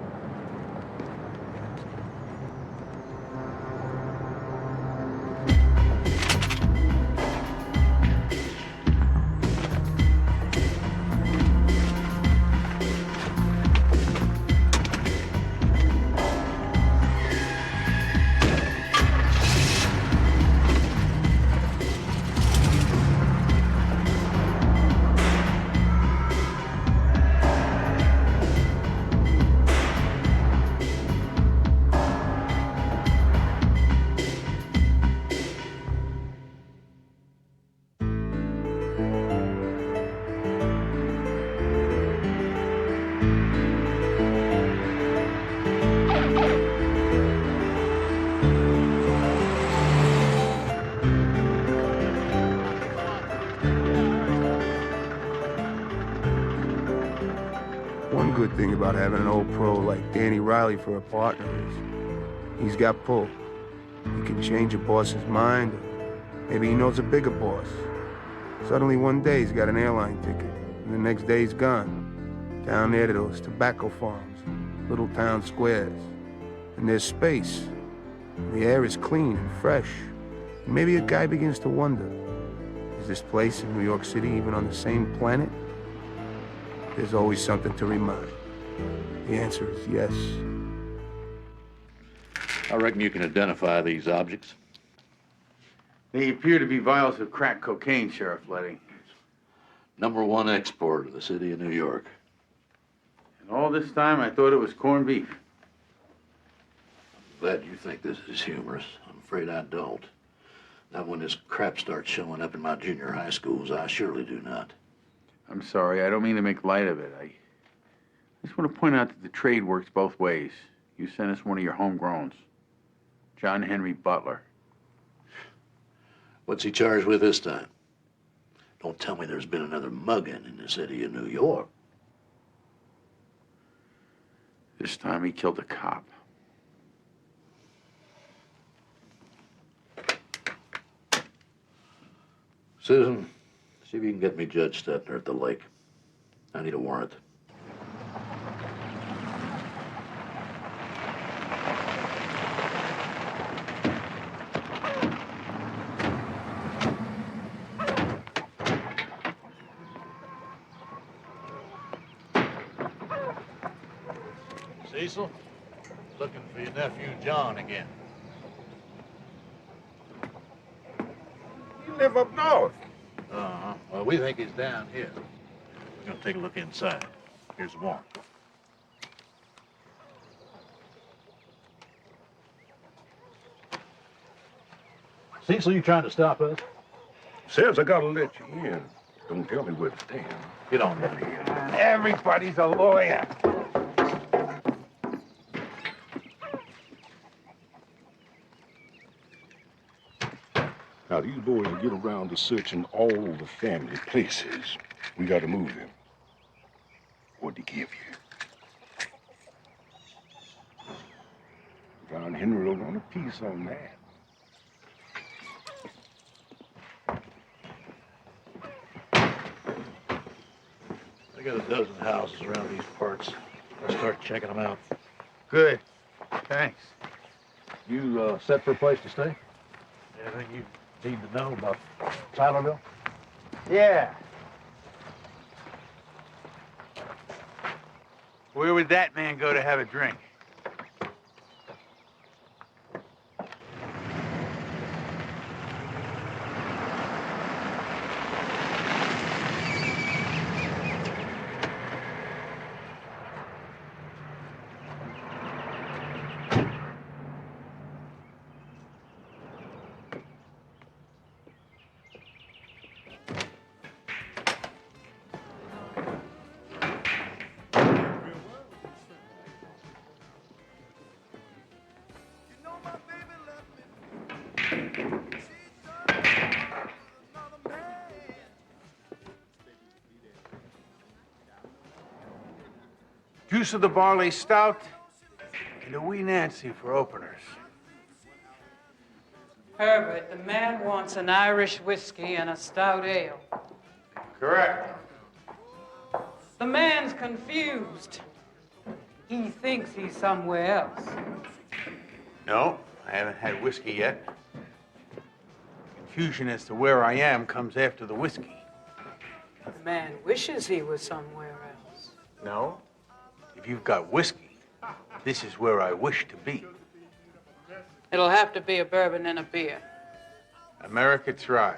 good thing about having an old pro like Danny Riley for a partner is he's got pull. He can change a boss's mind, or maybe he knows a bigger boss. Suddenly one day he's got an airline ticket, and the next day he's gone. Down there to those tobacco farms, little town squares. And there's space. The air is clean and fresh. And maybe a guy begins to wonder, is this place in New York City even on the same planet? There's always something to remind. The answer is yes. I reckon you can identify these objects. They appear to be vials of crack cocaine, Sheriff Letty. #1 export of the city of New York. And all this time, I thought it was corned beef. Glad you think this is humorous. I'm afraid I don't. Not when this crap starts showing up in my junior high schools, I surely do not. I'm sorry, I don't mean to make light of it. I just want to point out that the trade works both ways. You sent us one of your homegrowns, John Henry Butler. What's he charged with this time? Don't tell me there's been another mugging in the city of New York. This time he killed a cop. Susan, see if you can get me Judge Stetner at the lake. I need a warrant. Cecil, looking for your nephew John again. You live up north. Uh-huh. Well, we think he's down here. We're gonna take a look inside. Here's the warrant. Cecil, you trying to stop us? Says I gotta let you in. Don't tell me where to stand. Get on there. Everybody's a lawyer. Now, these boys will get around to searching all the family places. We gotta move them. What'd he give you? John Henry will want a piece on that. I got a dozen houses around these parts. Let's start checking them out. Good. Thanks. You set for a place to stay? Anything you need to know about Tylerville? Yeah. Where would that man go to have a drink? Juice of the barley stout and a wee Nancy for openers. Herbert, the man wants an Irish whiskey and a stout ale. Correct. The man's confused. He thinks he's somewhere else. No, I haven't had whiskey yet. Confusion as to where I am comes after the whiskey. The man wishes he was somewhere else. No. If you've got whiskey, this is where I wish to be. It'll have to be a bourbon and a beer. America tries.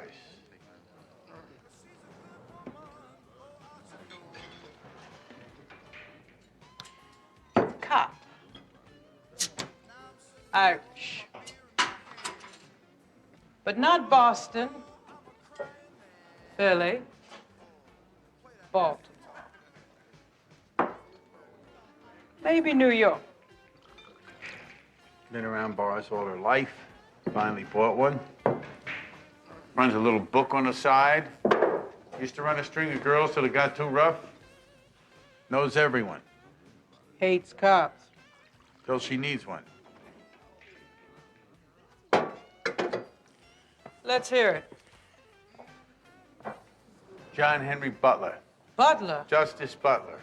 Cop. Irish. But not Boston. Philly. Baltimore. Maybe New York. Been around bars all her life. Finally bought one. Runs a little book on the side. Used to run a string of girls till it got too rough. Knows everyone. Hates cops. Till she needs one. Let's hear it. John Henry Butler. Butler. Justice Butler.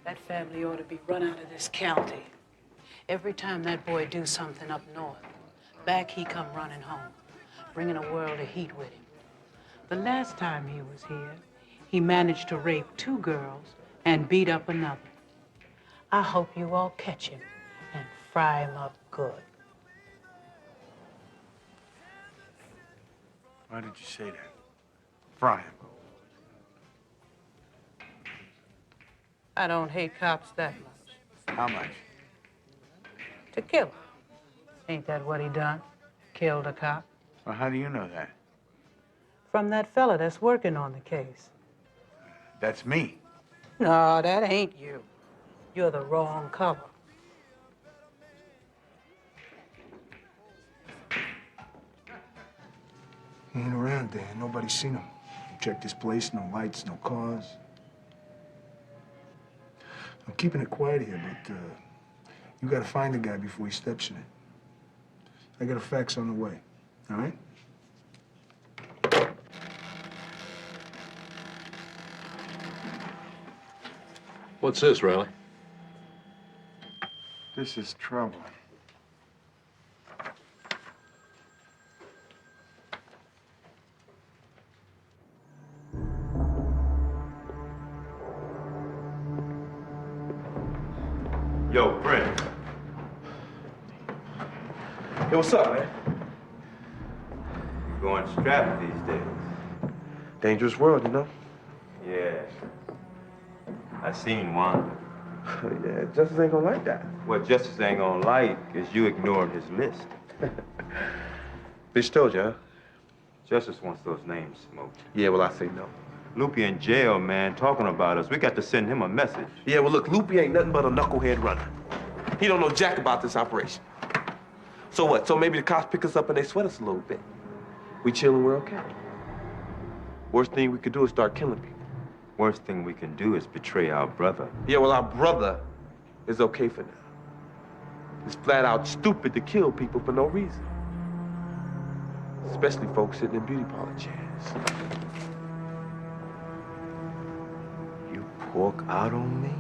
That family ought to be run out of this county. Every time that boy do something up north, back he come running home, bringing a world of heat with him. The last time he was here, he managed to rape 2 girls and beat up another. I hope you all catch him and fry him up good. Why did you say that? Fry him. I don't hate cops that much. How much? To kill him. Ain't that what he done? Killed a cop? Well, how do you know that? From that fella that's working on the case. That's me. No, that ain't you. You're the wrong color. He ain't around there. Nobody's seen him. Checked his place, no lights, no cars. I'm keeping it quiet here, but you gotta find the guy before he steps in it. I got a fax on the way, all right? What's this, Riley? This is trouble. Yo, Brent. Hey, what's up, man? You going strapped these days. Dangerous world, you know? Yeah. I seen one. Yeah, Justice ain't gonna like that. What Justice ain't gonna like is you ignoring his list. Bitch told you, huh? Justice wants those names smoked. Yeah, well, I say no. Loopy in jail, man, talking about us. We got to send him a message. Yeah, well, look, Loopy ain't nothing but a knucklehead runner. He don't know jack about this operation. So what? So maybe the cops pick us up and they sweat us a little bit. We chill and we're okay. Worst thing we could do is start killing people. Worst thing we can do is betray our brother. Yeah, well, our brother is okay for now. It's flat out stupid to kill people for no reason. Especially folks sitting in beauty parlor chairs. You pork out on me?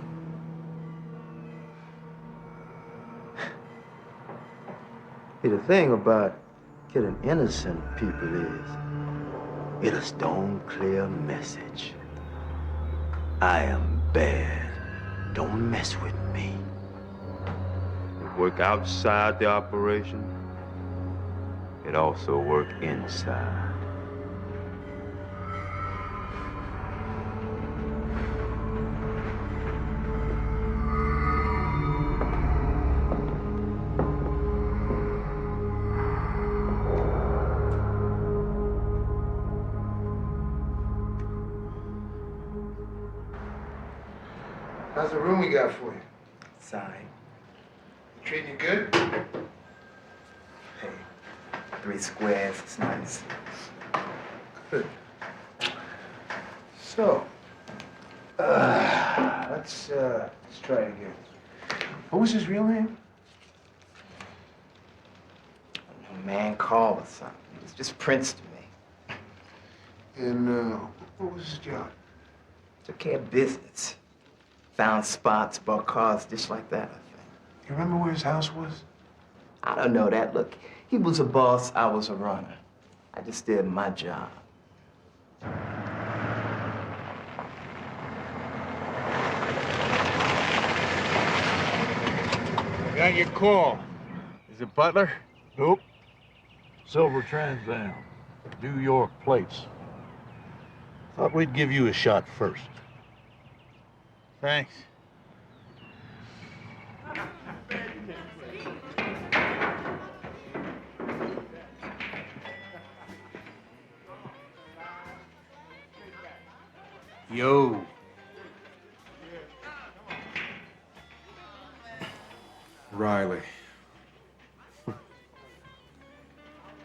See, the thing about killing innocent people is it's a stone clear message. I am bad. Don't mess with me. It work outside the operation. It also work inside. How's the room we got for you? Sorry. Treating you good? Hey, 3 squares, it's nice. Good. So, let's try it again. What was his real name? A man called or something. It was just Prince to me. And what was his job? Took care of business. Found spots, bought cars just like that, I think. You remember where his house was? I don't know that. Look, he was a boss, I was a runner. I just did my job. I got your call. Is it Butler? Nope. Silver Trans Am. New York plates. Thought we'd give you a shot first. Thanks. Yo. Riley.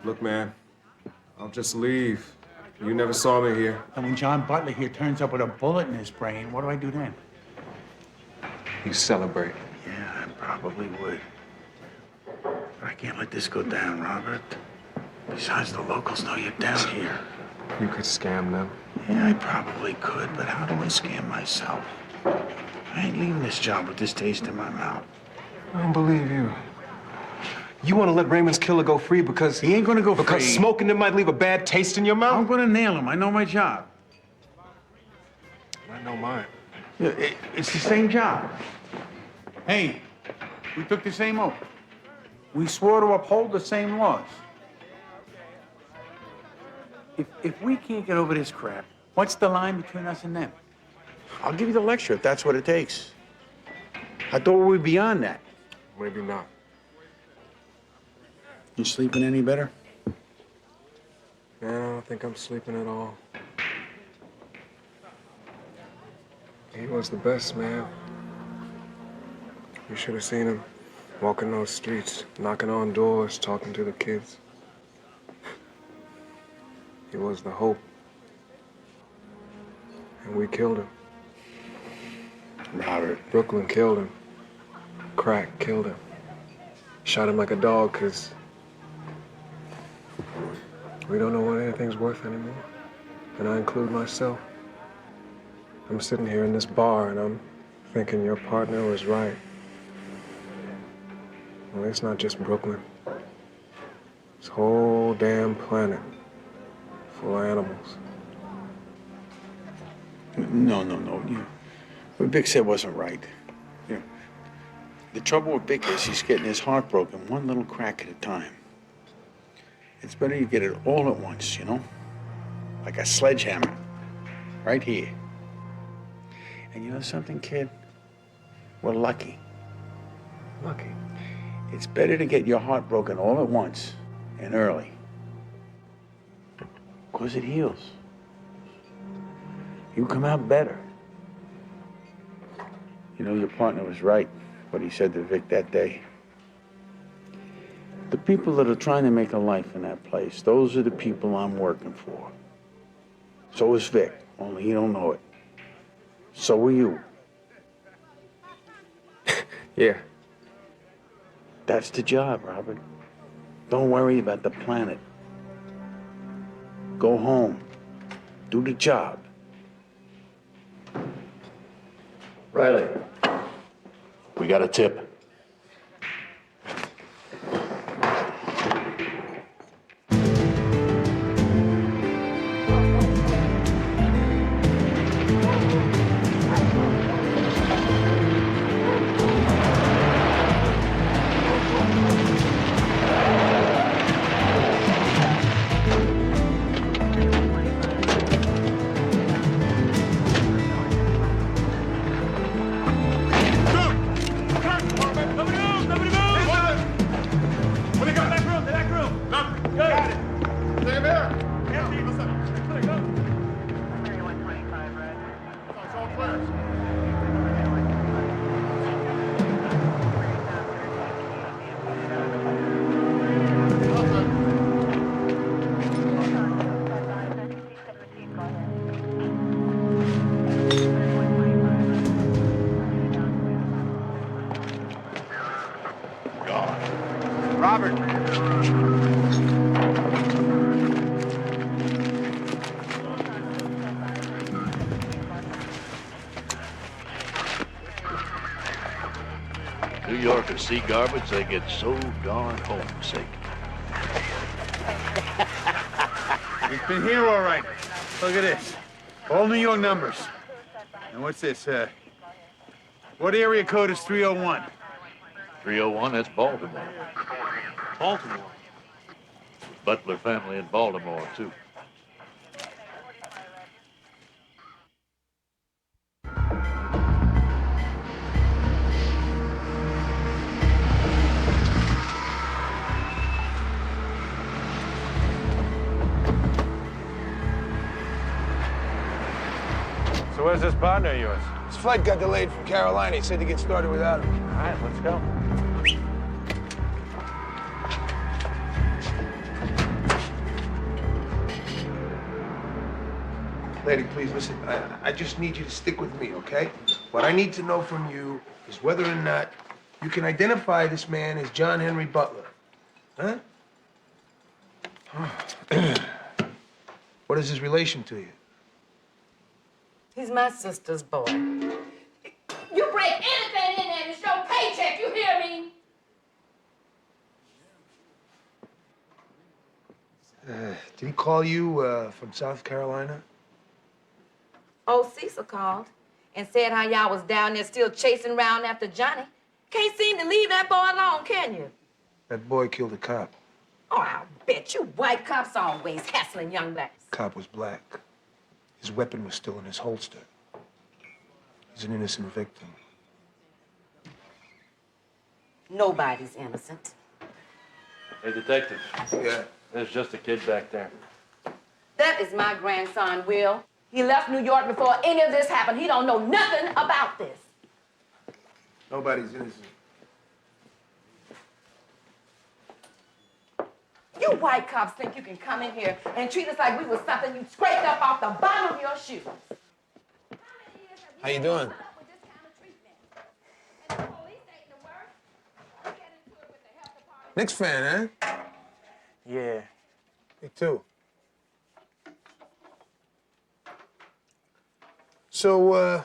Look, man, I'll just leave. You never saw me here. And when John Butler here turns up with a bullet in his brain, what do I do then? You celebrate. Yeah, I probably would. But I can't let this go down, Robert. Besides, the locals know you're down here. You could scam them. Yeah, I probably could, but how do I scam myself? I ain't leaving this job with this taste in my mouth. I don't believe you. You want to let Raymond's killer go free because... He ain't gonna go free. Because smoking him might leave a bad taste in your mouth? I'm gonna nail him. I know my job. I know mine. Yeah, it's the same job. Hey, we took the same oath. We swore to uphold the same laws. If we can't get over this crap, what's the line between us and them? I'll give you the lecture if that's what it takes. I thought we were beyond that. Maybe not. You sleeping any better? Man, I don't think I'm sleeping at all. He was the best, man. You should have seen him walking those streets, knocking on doors, talking to the kids. He was the hope. And we killed him. Robert. Brooklyn killed him. Crack killed him. Shot him like a dog, 'cause we don't know what anything's worth anymore. And I include myself. I'm sitting here in this bar and I'm thinking your partner was right. Well, it's not just Brooklyn. This whole damn planet full of animals. No. What Vic said wasn't right. You know, the trouble with Vic is he's getting his heart broken one little crack at a time. It's better you get it all at once, you know? Like a sledgehammer. Right here. And you know something, kid? We're lucky. Lucky? It's better to get your heart broken all at once and early. Because it heals. You come out better. You know, your partner was right, what he said to Vic that day. The people that are trying to make a life in that place, those are the people I'm working for. So is Vic, only he don't know it. So are you. Yeah. That's the job, Robert. Don't worry about the planet. Go home. Do the job. Riley, we got a tip. Robert. New Yorkers see garbage, they get so darn homesick. It's been here all right. Look at this. All New York numbers. And what's this? What area code is 301? 301, that's Baltimore. Baltimore. Butler family in Baltimore, too. So where's this partner of yours? His flight got delayed from Carolina. He said to get started without him. All right, let's go. Lady, please listen. I just need you to stick with me, okay? What I need to know from you is whether or not you can identify this man as John Henry Butler. Huh? What is his relation to you? He's my sister's boy. You break anything in there, it's your paycheck, you hear me? Did he call you from South Carolina? Old Cecil called and said how y'all was down there still chasing around after Johnny. Can't seem to leave that boy alone, can you? That boy killed a cop. Oh, I'll bet you white cops always hassling young blacks. Cop was black. His weapon was still in his holster. He's an innocent victim. Nobody's innocent. Hey, detective. Yeah? There's just a kid back there. That is my grandson, Will. He left New York before any of this happened. He don't know nothing about this. Nobody's innocent. You white cops think you can come in here and treat us like we was something you scraped up off the bottom of your shoes. How you doing? Knicks fan, huh? Yeah. Me too. So,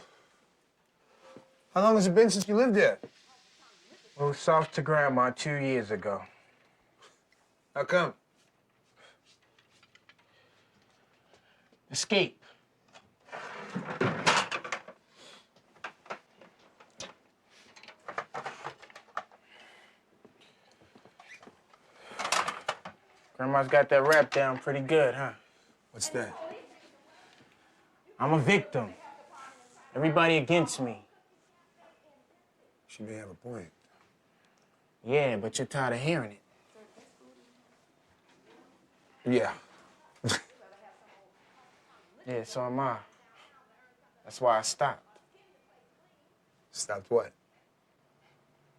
how long has it been since you lived there? Moved south to Grandma 2 years ago. How come? Escape. Grandma's got that rap down pretty good, huh? What's that? I'm a victim. Everybody against me. She may have a point. Yeah, but you're tired of hearing it. Yeah. Yeah, so am I. That's why I stopped. Stopped what?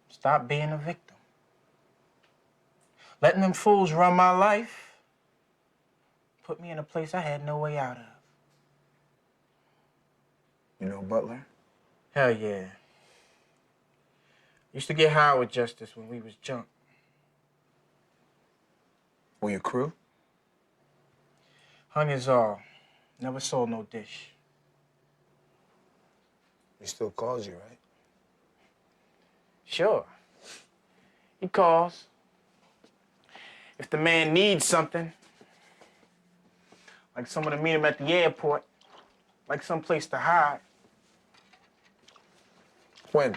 Stop being a victim. Letting them fools run my life put me in a place I had no way out of. You know Butler? Hell yeah. Used to get high with Justice when we was junk. Were you crew? Hung his all. Never sold no dish. He still calls you, right? Sure. He calls. If the man needs something, like someone to meet him at the airport, like someplace to hide. When?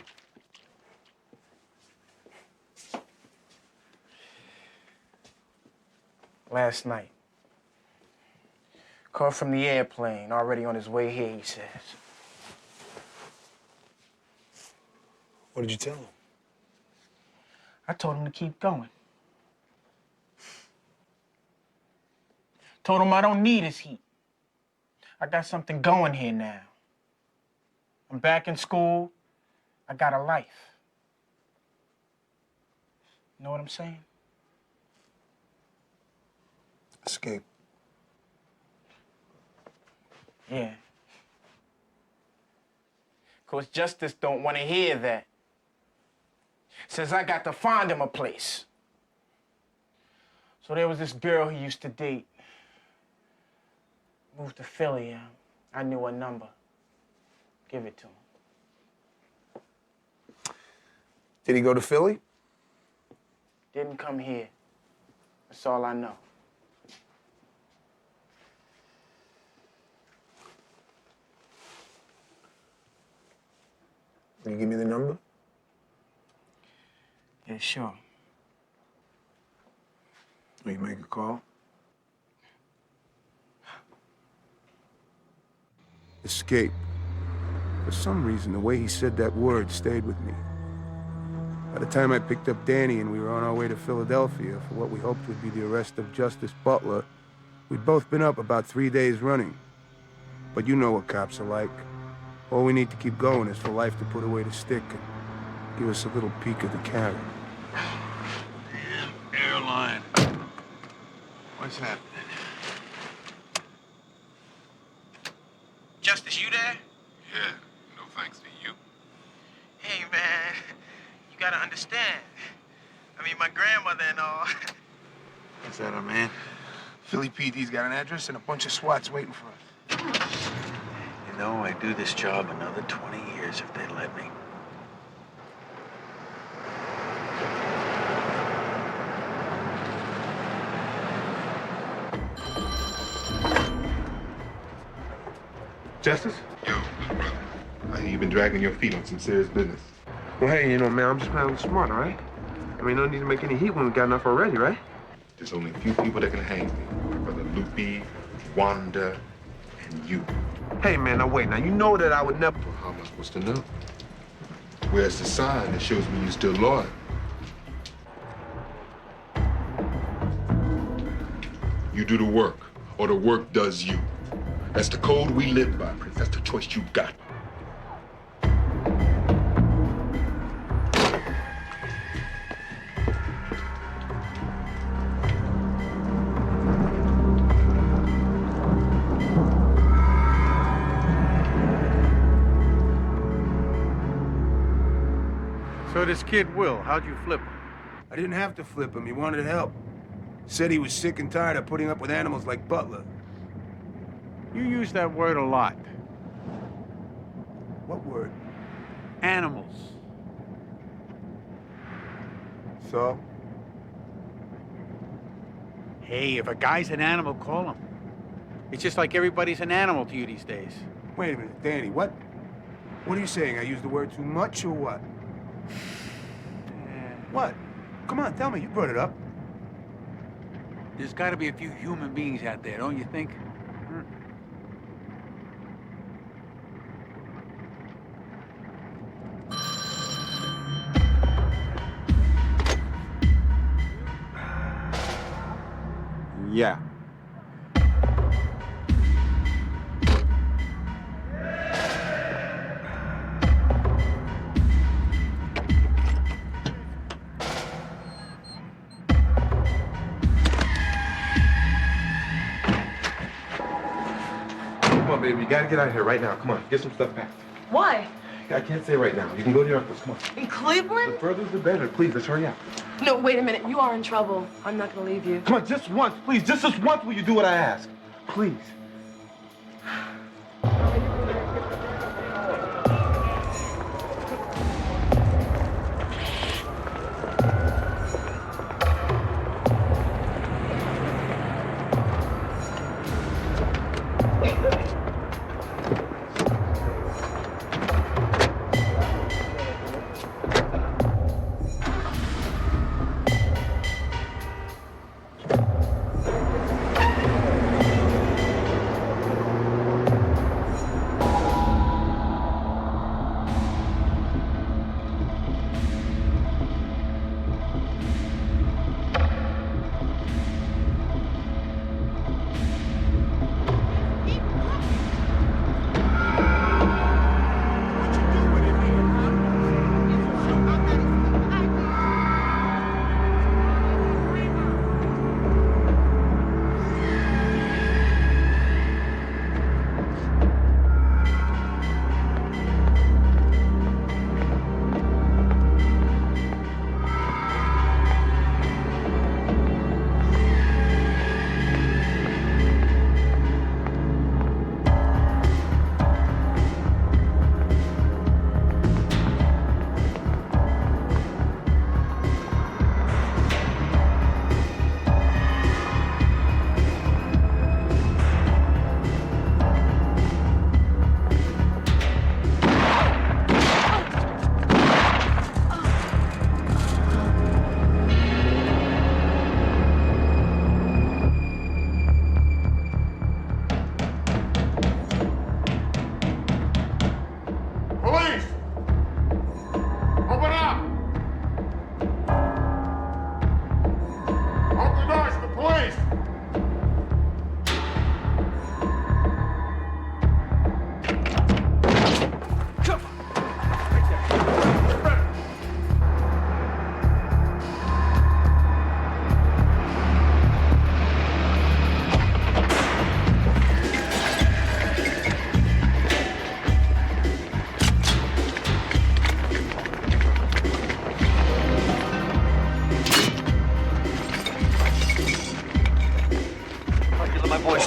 Last night. Called from the airplane, already on his way here, he says. What did you tell him? I told him to keep going. Told him I don't need his heat. I got something going here now. I'm back in school. I got a life. You know what I'm saying? Escape. Yeah. 'Cause Justice don't want to hear that. Says I got to find him a place. So there was this girl he used to date. Moved to Philly. I knew her number. Give it to him. Did he go to Philly? Didn't come here. That's all I know. Will you give me the number? Yeah, sure. Will you make a call? Escape. For some reason, the way he said that word stayed with me. By the time I picked up Danny and we were on our way to Philadelphia for what we hoped would be the arrest of Justice Butler, we'd both been up about 3 days running. But you know what cops are like. All we need to keep going is for life to put away the stick and give us a little peek of the carrot. Damn airline. What's happening? Justice, you there? Yeah, no thanks to you. understand. I mean, my grandmother and all. What's that, our man? Philly PD's got an address and a bunch of SWATs waiting for us. You know, I'd do this job another 20 years if they'd let me. Justice? Yo, brother. I hear you've been dragging your feet on some serious business. Well, hey, man, I'm just playing smart, all right? I mean, no need to make any heat when we got enough already, right? There's only a few people that can hang me. My brother Lupe, Wanda, and you. Hey, man, now wait. Now, you know that I would never... Well, how am I supposed to know? Where's the sign that shows me you're still loyal? You do the work, or the work does you. That's the code we live by, Prince. That's the choice you got. So this kid Will, how'd you flip him? I didn't have to flip him. He wanted help. Said he was sick and tired of putting up with animals like Butler. You use that word a lot. What word? Animals. So? Hey, if a guy's an animal, call him. It's just like everybody's an animal to you these days. Wait a minute, Danny, what? What are you saying? I used the word too much or what? What? Come on, tell me. You brought it up. There's got to be a few human beings out there, don't you think? Yeah. Come on, baby. You gotta get out of here right now. Come on, get some stuff packed. Why? I can't say right now. You can go to your uncle's. Come on. In Cleveland? The further the better. Please, let's hurry up. No, wait a minute. You are in trouble. I'm not gonna leave you. Come on, just once, please. Just this once will you do what I ask? Please.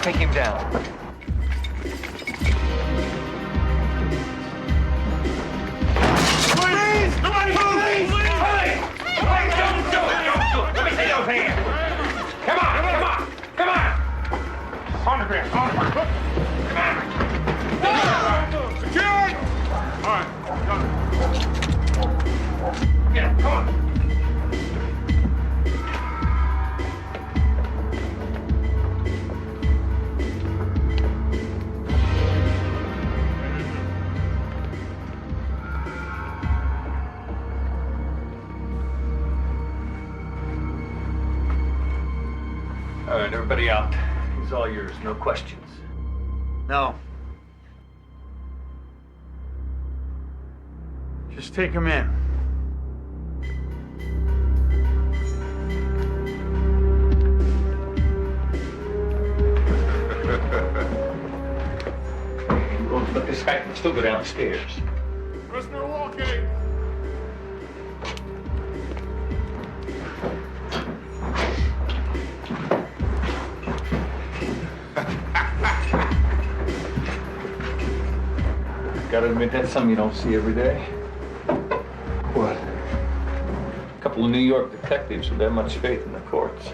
take him down. Please! Nobody move! Please! Hurry! Hey, don't do it! Don't do it! Let me see those hands! Come on! Come on! Come on! On the ground! On the ground! Come on! Secured! All right. Come on. Get him! Come on! All right, everybody out. He's all yours, no questions. No. Just take him in. Oh, but this guy can still go down the stairs. Prisoner walking! Gotta admit, that's something you don't see every day. What? A couple of New York detectives with that much faith in the courts.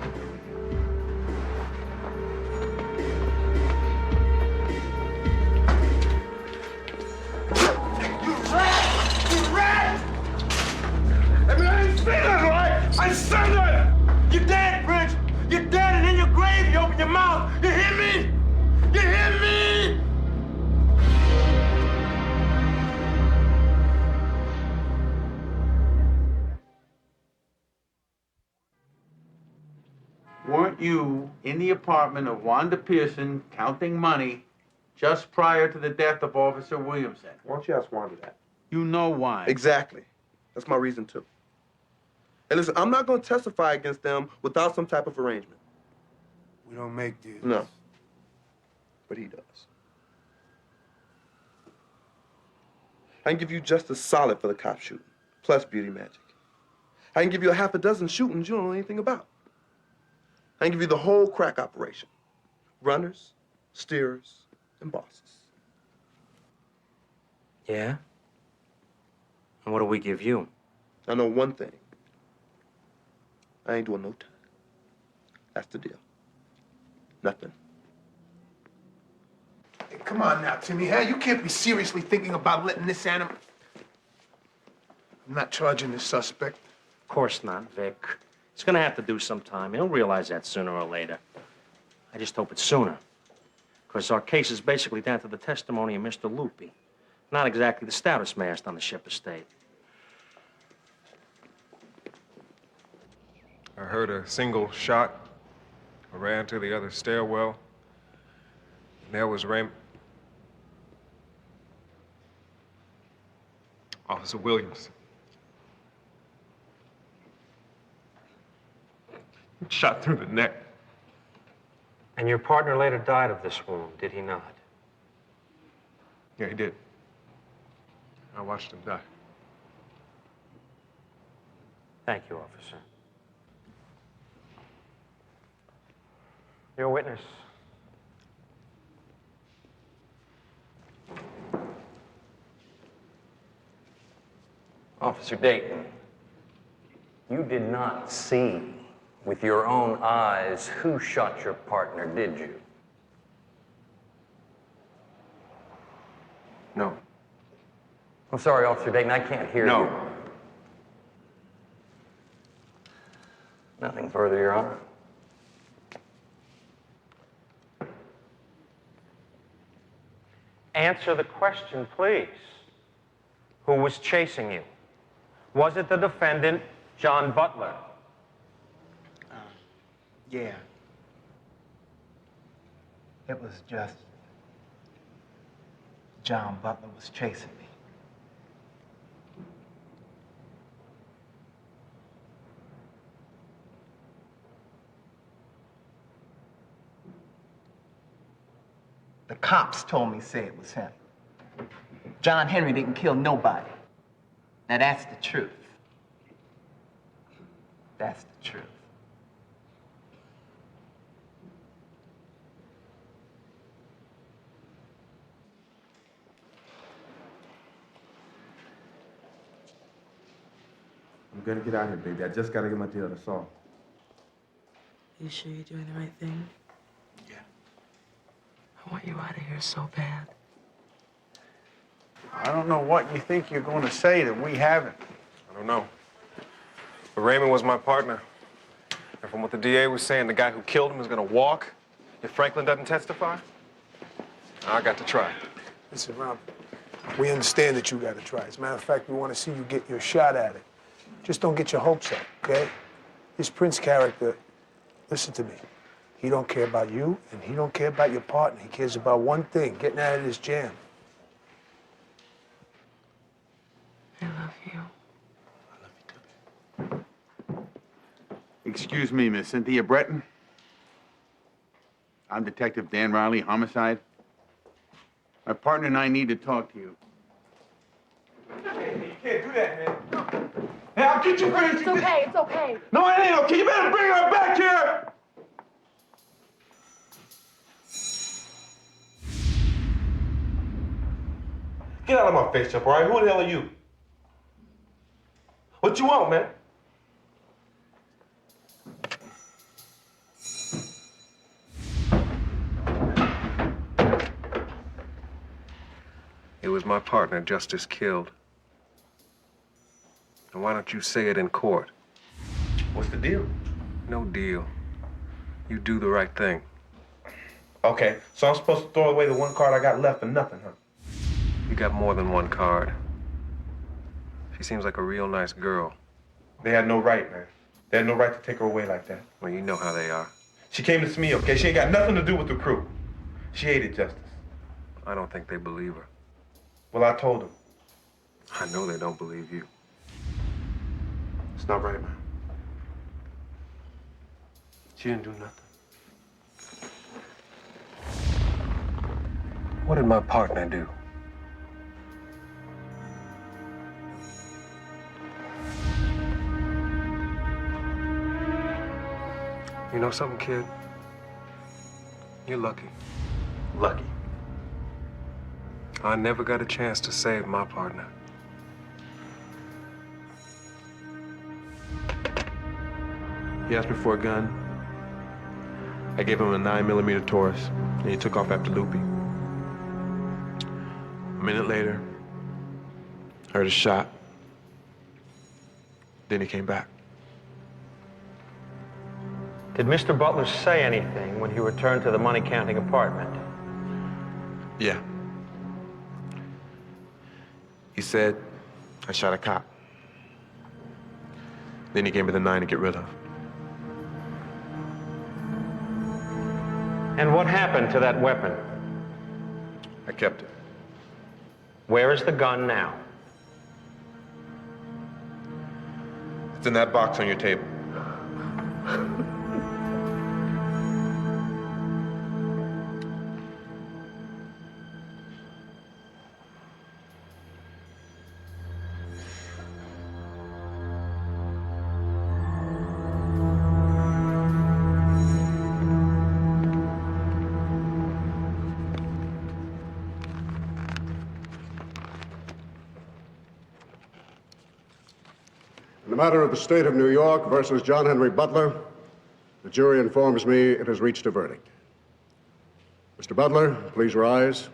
I said it! You're dead, Prince! You're dead, and in your grave, you open your mouth! You hear me? You hear me? Weren't you in the apartment of Wanda Pearson counting money just prior to the death of Officer Williamson? Why don't you ask Wanda that? You know why. Exactly. That's my reason, too. And listen, I'm not going to testify against them without some type of arrangement. We don't make deals. No. But he does. I can give you just as solid for the cop shooting, plus beauty magic. I can give you a half a dozen shootings you don't know anything about. I can give you the whole crack operation. Runners, steerers, and bosses. Yeah? And what do we give you? I know one thing. I ain't doing no time. That's the deal. Nothing. Hey, come on now, Timmy, huh? You can't be seriously thinking about letting this animal... I'm not charging this suspect. Of course not, Vic. He's gonna have to do some time. He'll realize that sooner or later. I just hope it's sooner. Because our case is basically down to the testimony of Mr. Loopy. Not exactly the stoutest mast on the ship estate. I heard a single shot. I ran to the other stairwell. And there was Officer Williams. Shot through the neck. And your partner later died of this wound, did he not? Yeah, he did. I watched him die. Thank you, officer. Your witness. Officer Dayton, you did not see with your own eyes who shot your partner, did you? No. I'm sorry, Officer Dayton, I can't hear you. No. Nothing further, Your Honor. Answer the question, please. Who was chasing you? Was it the defendant, John Butler? Yeah. It was just John Butler was chasing me. The cops told me say it was him. John Henry didn't kill nobody. Now that's the truth. That's the truth. better get out of here, baby. I just gotta get my deal, that's all. You sure you're doing the right thing? Yeah. I want you out of here so bad. I don't know what you think you're going to say that we haven't. I don't know. But Raymond was my partner. And from what the DA was saying, the guy who killed him is gonna walk if Franklin doesn't testify. I got to try. Listen, Rob, we understand that you got to try. As a matter of fact, we want to see you get your shot at it. Just don't get your hopes up, okay? This Prince character, listen to me. He don't care about you, and he don't care about your partner. He cares about one thing, getting out of this jam. I love you. Excuse me, Miss Cynthia Breton. I'm Detective Dan Riley, homicide. My partner and I need to talk to you. Hey, you can't do that, man. Hey, I'll get you friends. It's okay, it's okay. No, it ain't okay. You better bring her back here. Get out of my face, Chump, all right? Who the hell are you? What you want, man? It was my partner Justice killed. And why don't you say it in court? What's the deal? No deal. You do the right thing. Okay, so I'm supposed to throw away the one card I got left for nothing, huh? You got more than one card. She seems like a real nice girl. They had no right, man. They had no right to take her away like that. Well, you know how they are. She came to see me, okay? She ain't got nothing to do with the crew. She hated Justice. I don't think they believe her. Well, I told them. I know they don't believe you. It's not right, man. She didn't do nothing. What did my partner do? You know something, kid? You're lucky. Lucky? I never got a chance to save my partner. He asked me for a gun. I gave him a 9mm Taurus, and he took off after Loopy. A minute later, I heard a shot. Then he came back. Did Mr. Butler say anything when he returned to the money-counting apartment? Yeah. He said, I shot a cop. Then he gave me the 9 to get rid of. And what happened to that weapon? I kept it. Where is the gun now? It's in that box on your table. In the matter of the state of New York versus John Henry Butler, the jury informs me it has reached a verdict. Mr. Butler, please rise.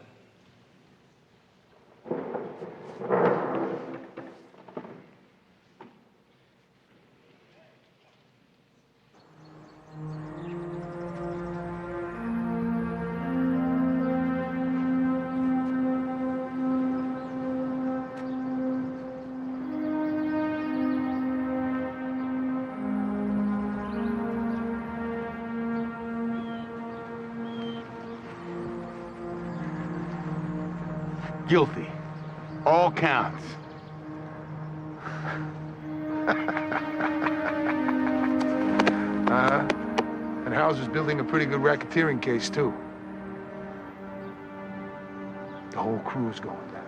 Guilty. All counts. And Hauser's building a pretty good racketeering case, too. The whole crew's going down.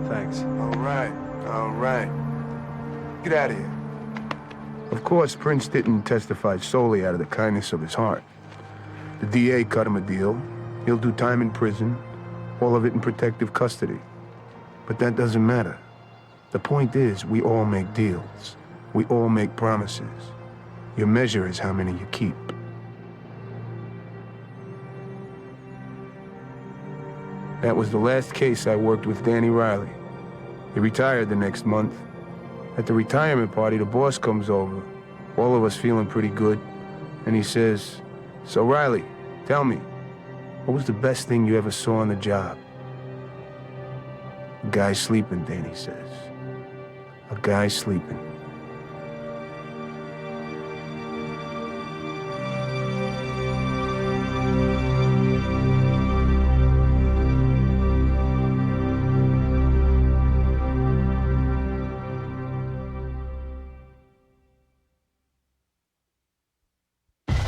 Thanks. All right. Get out of here. Of course, Prince didn't testify solely out of the kindness of his heart. The DA cut him a deal, He'll do time in prison, all of it in protective custody. But that doesn't matter. The point is, we all make deals. We all make promises. Your measure is how many you keep. That was the last case I worked with Danny Riley. He retired the next month. At the retirement party, the boss comes over, all of us feeling pretty good, and he says, "So Riley, tell me, what was the best thing you ever saw on the job?" "A guy sleeping," Danny says. "A guy sleeping."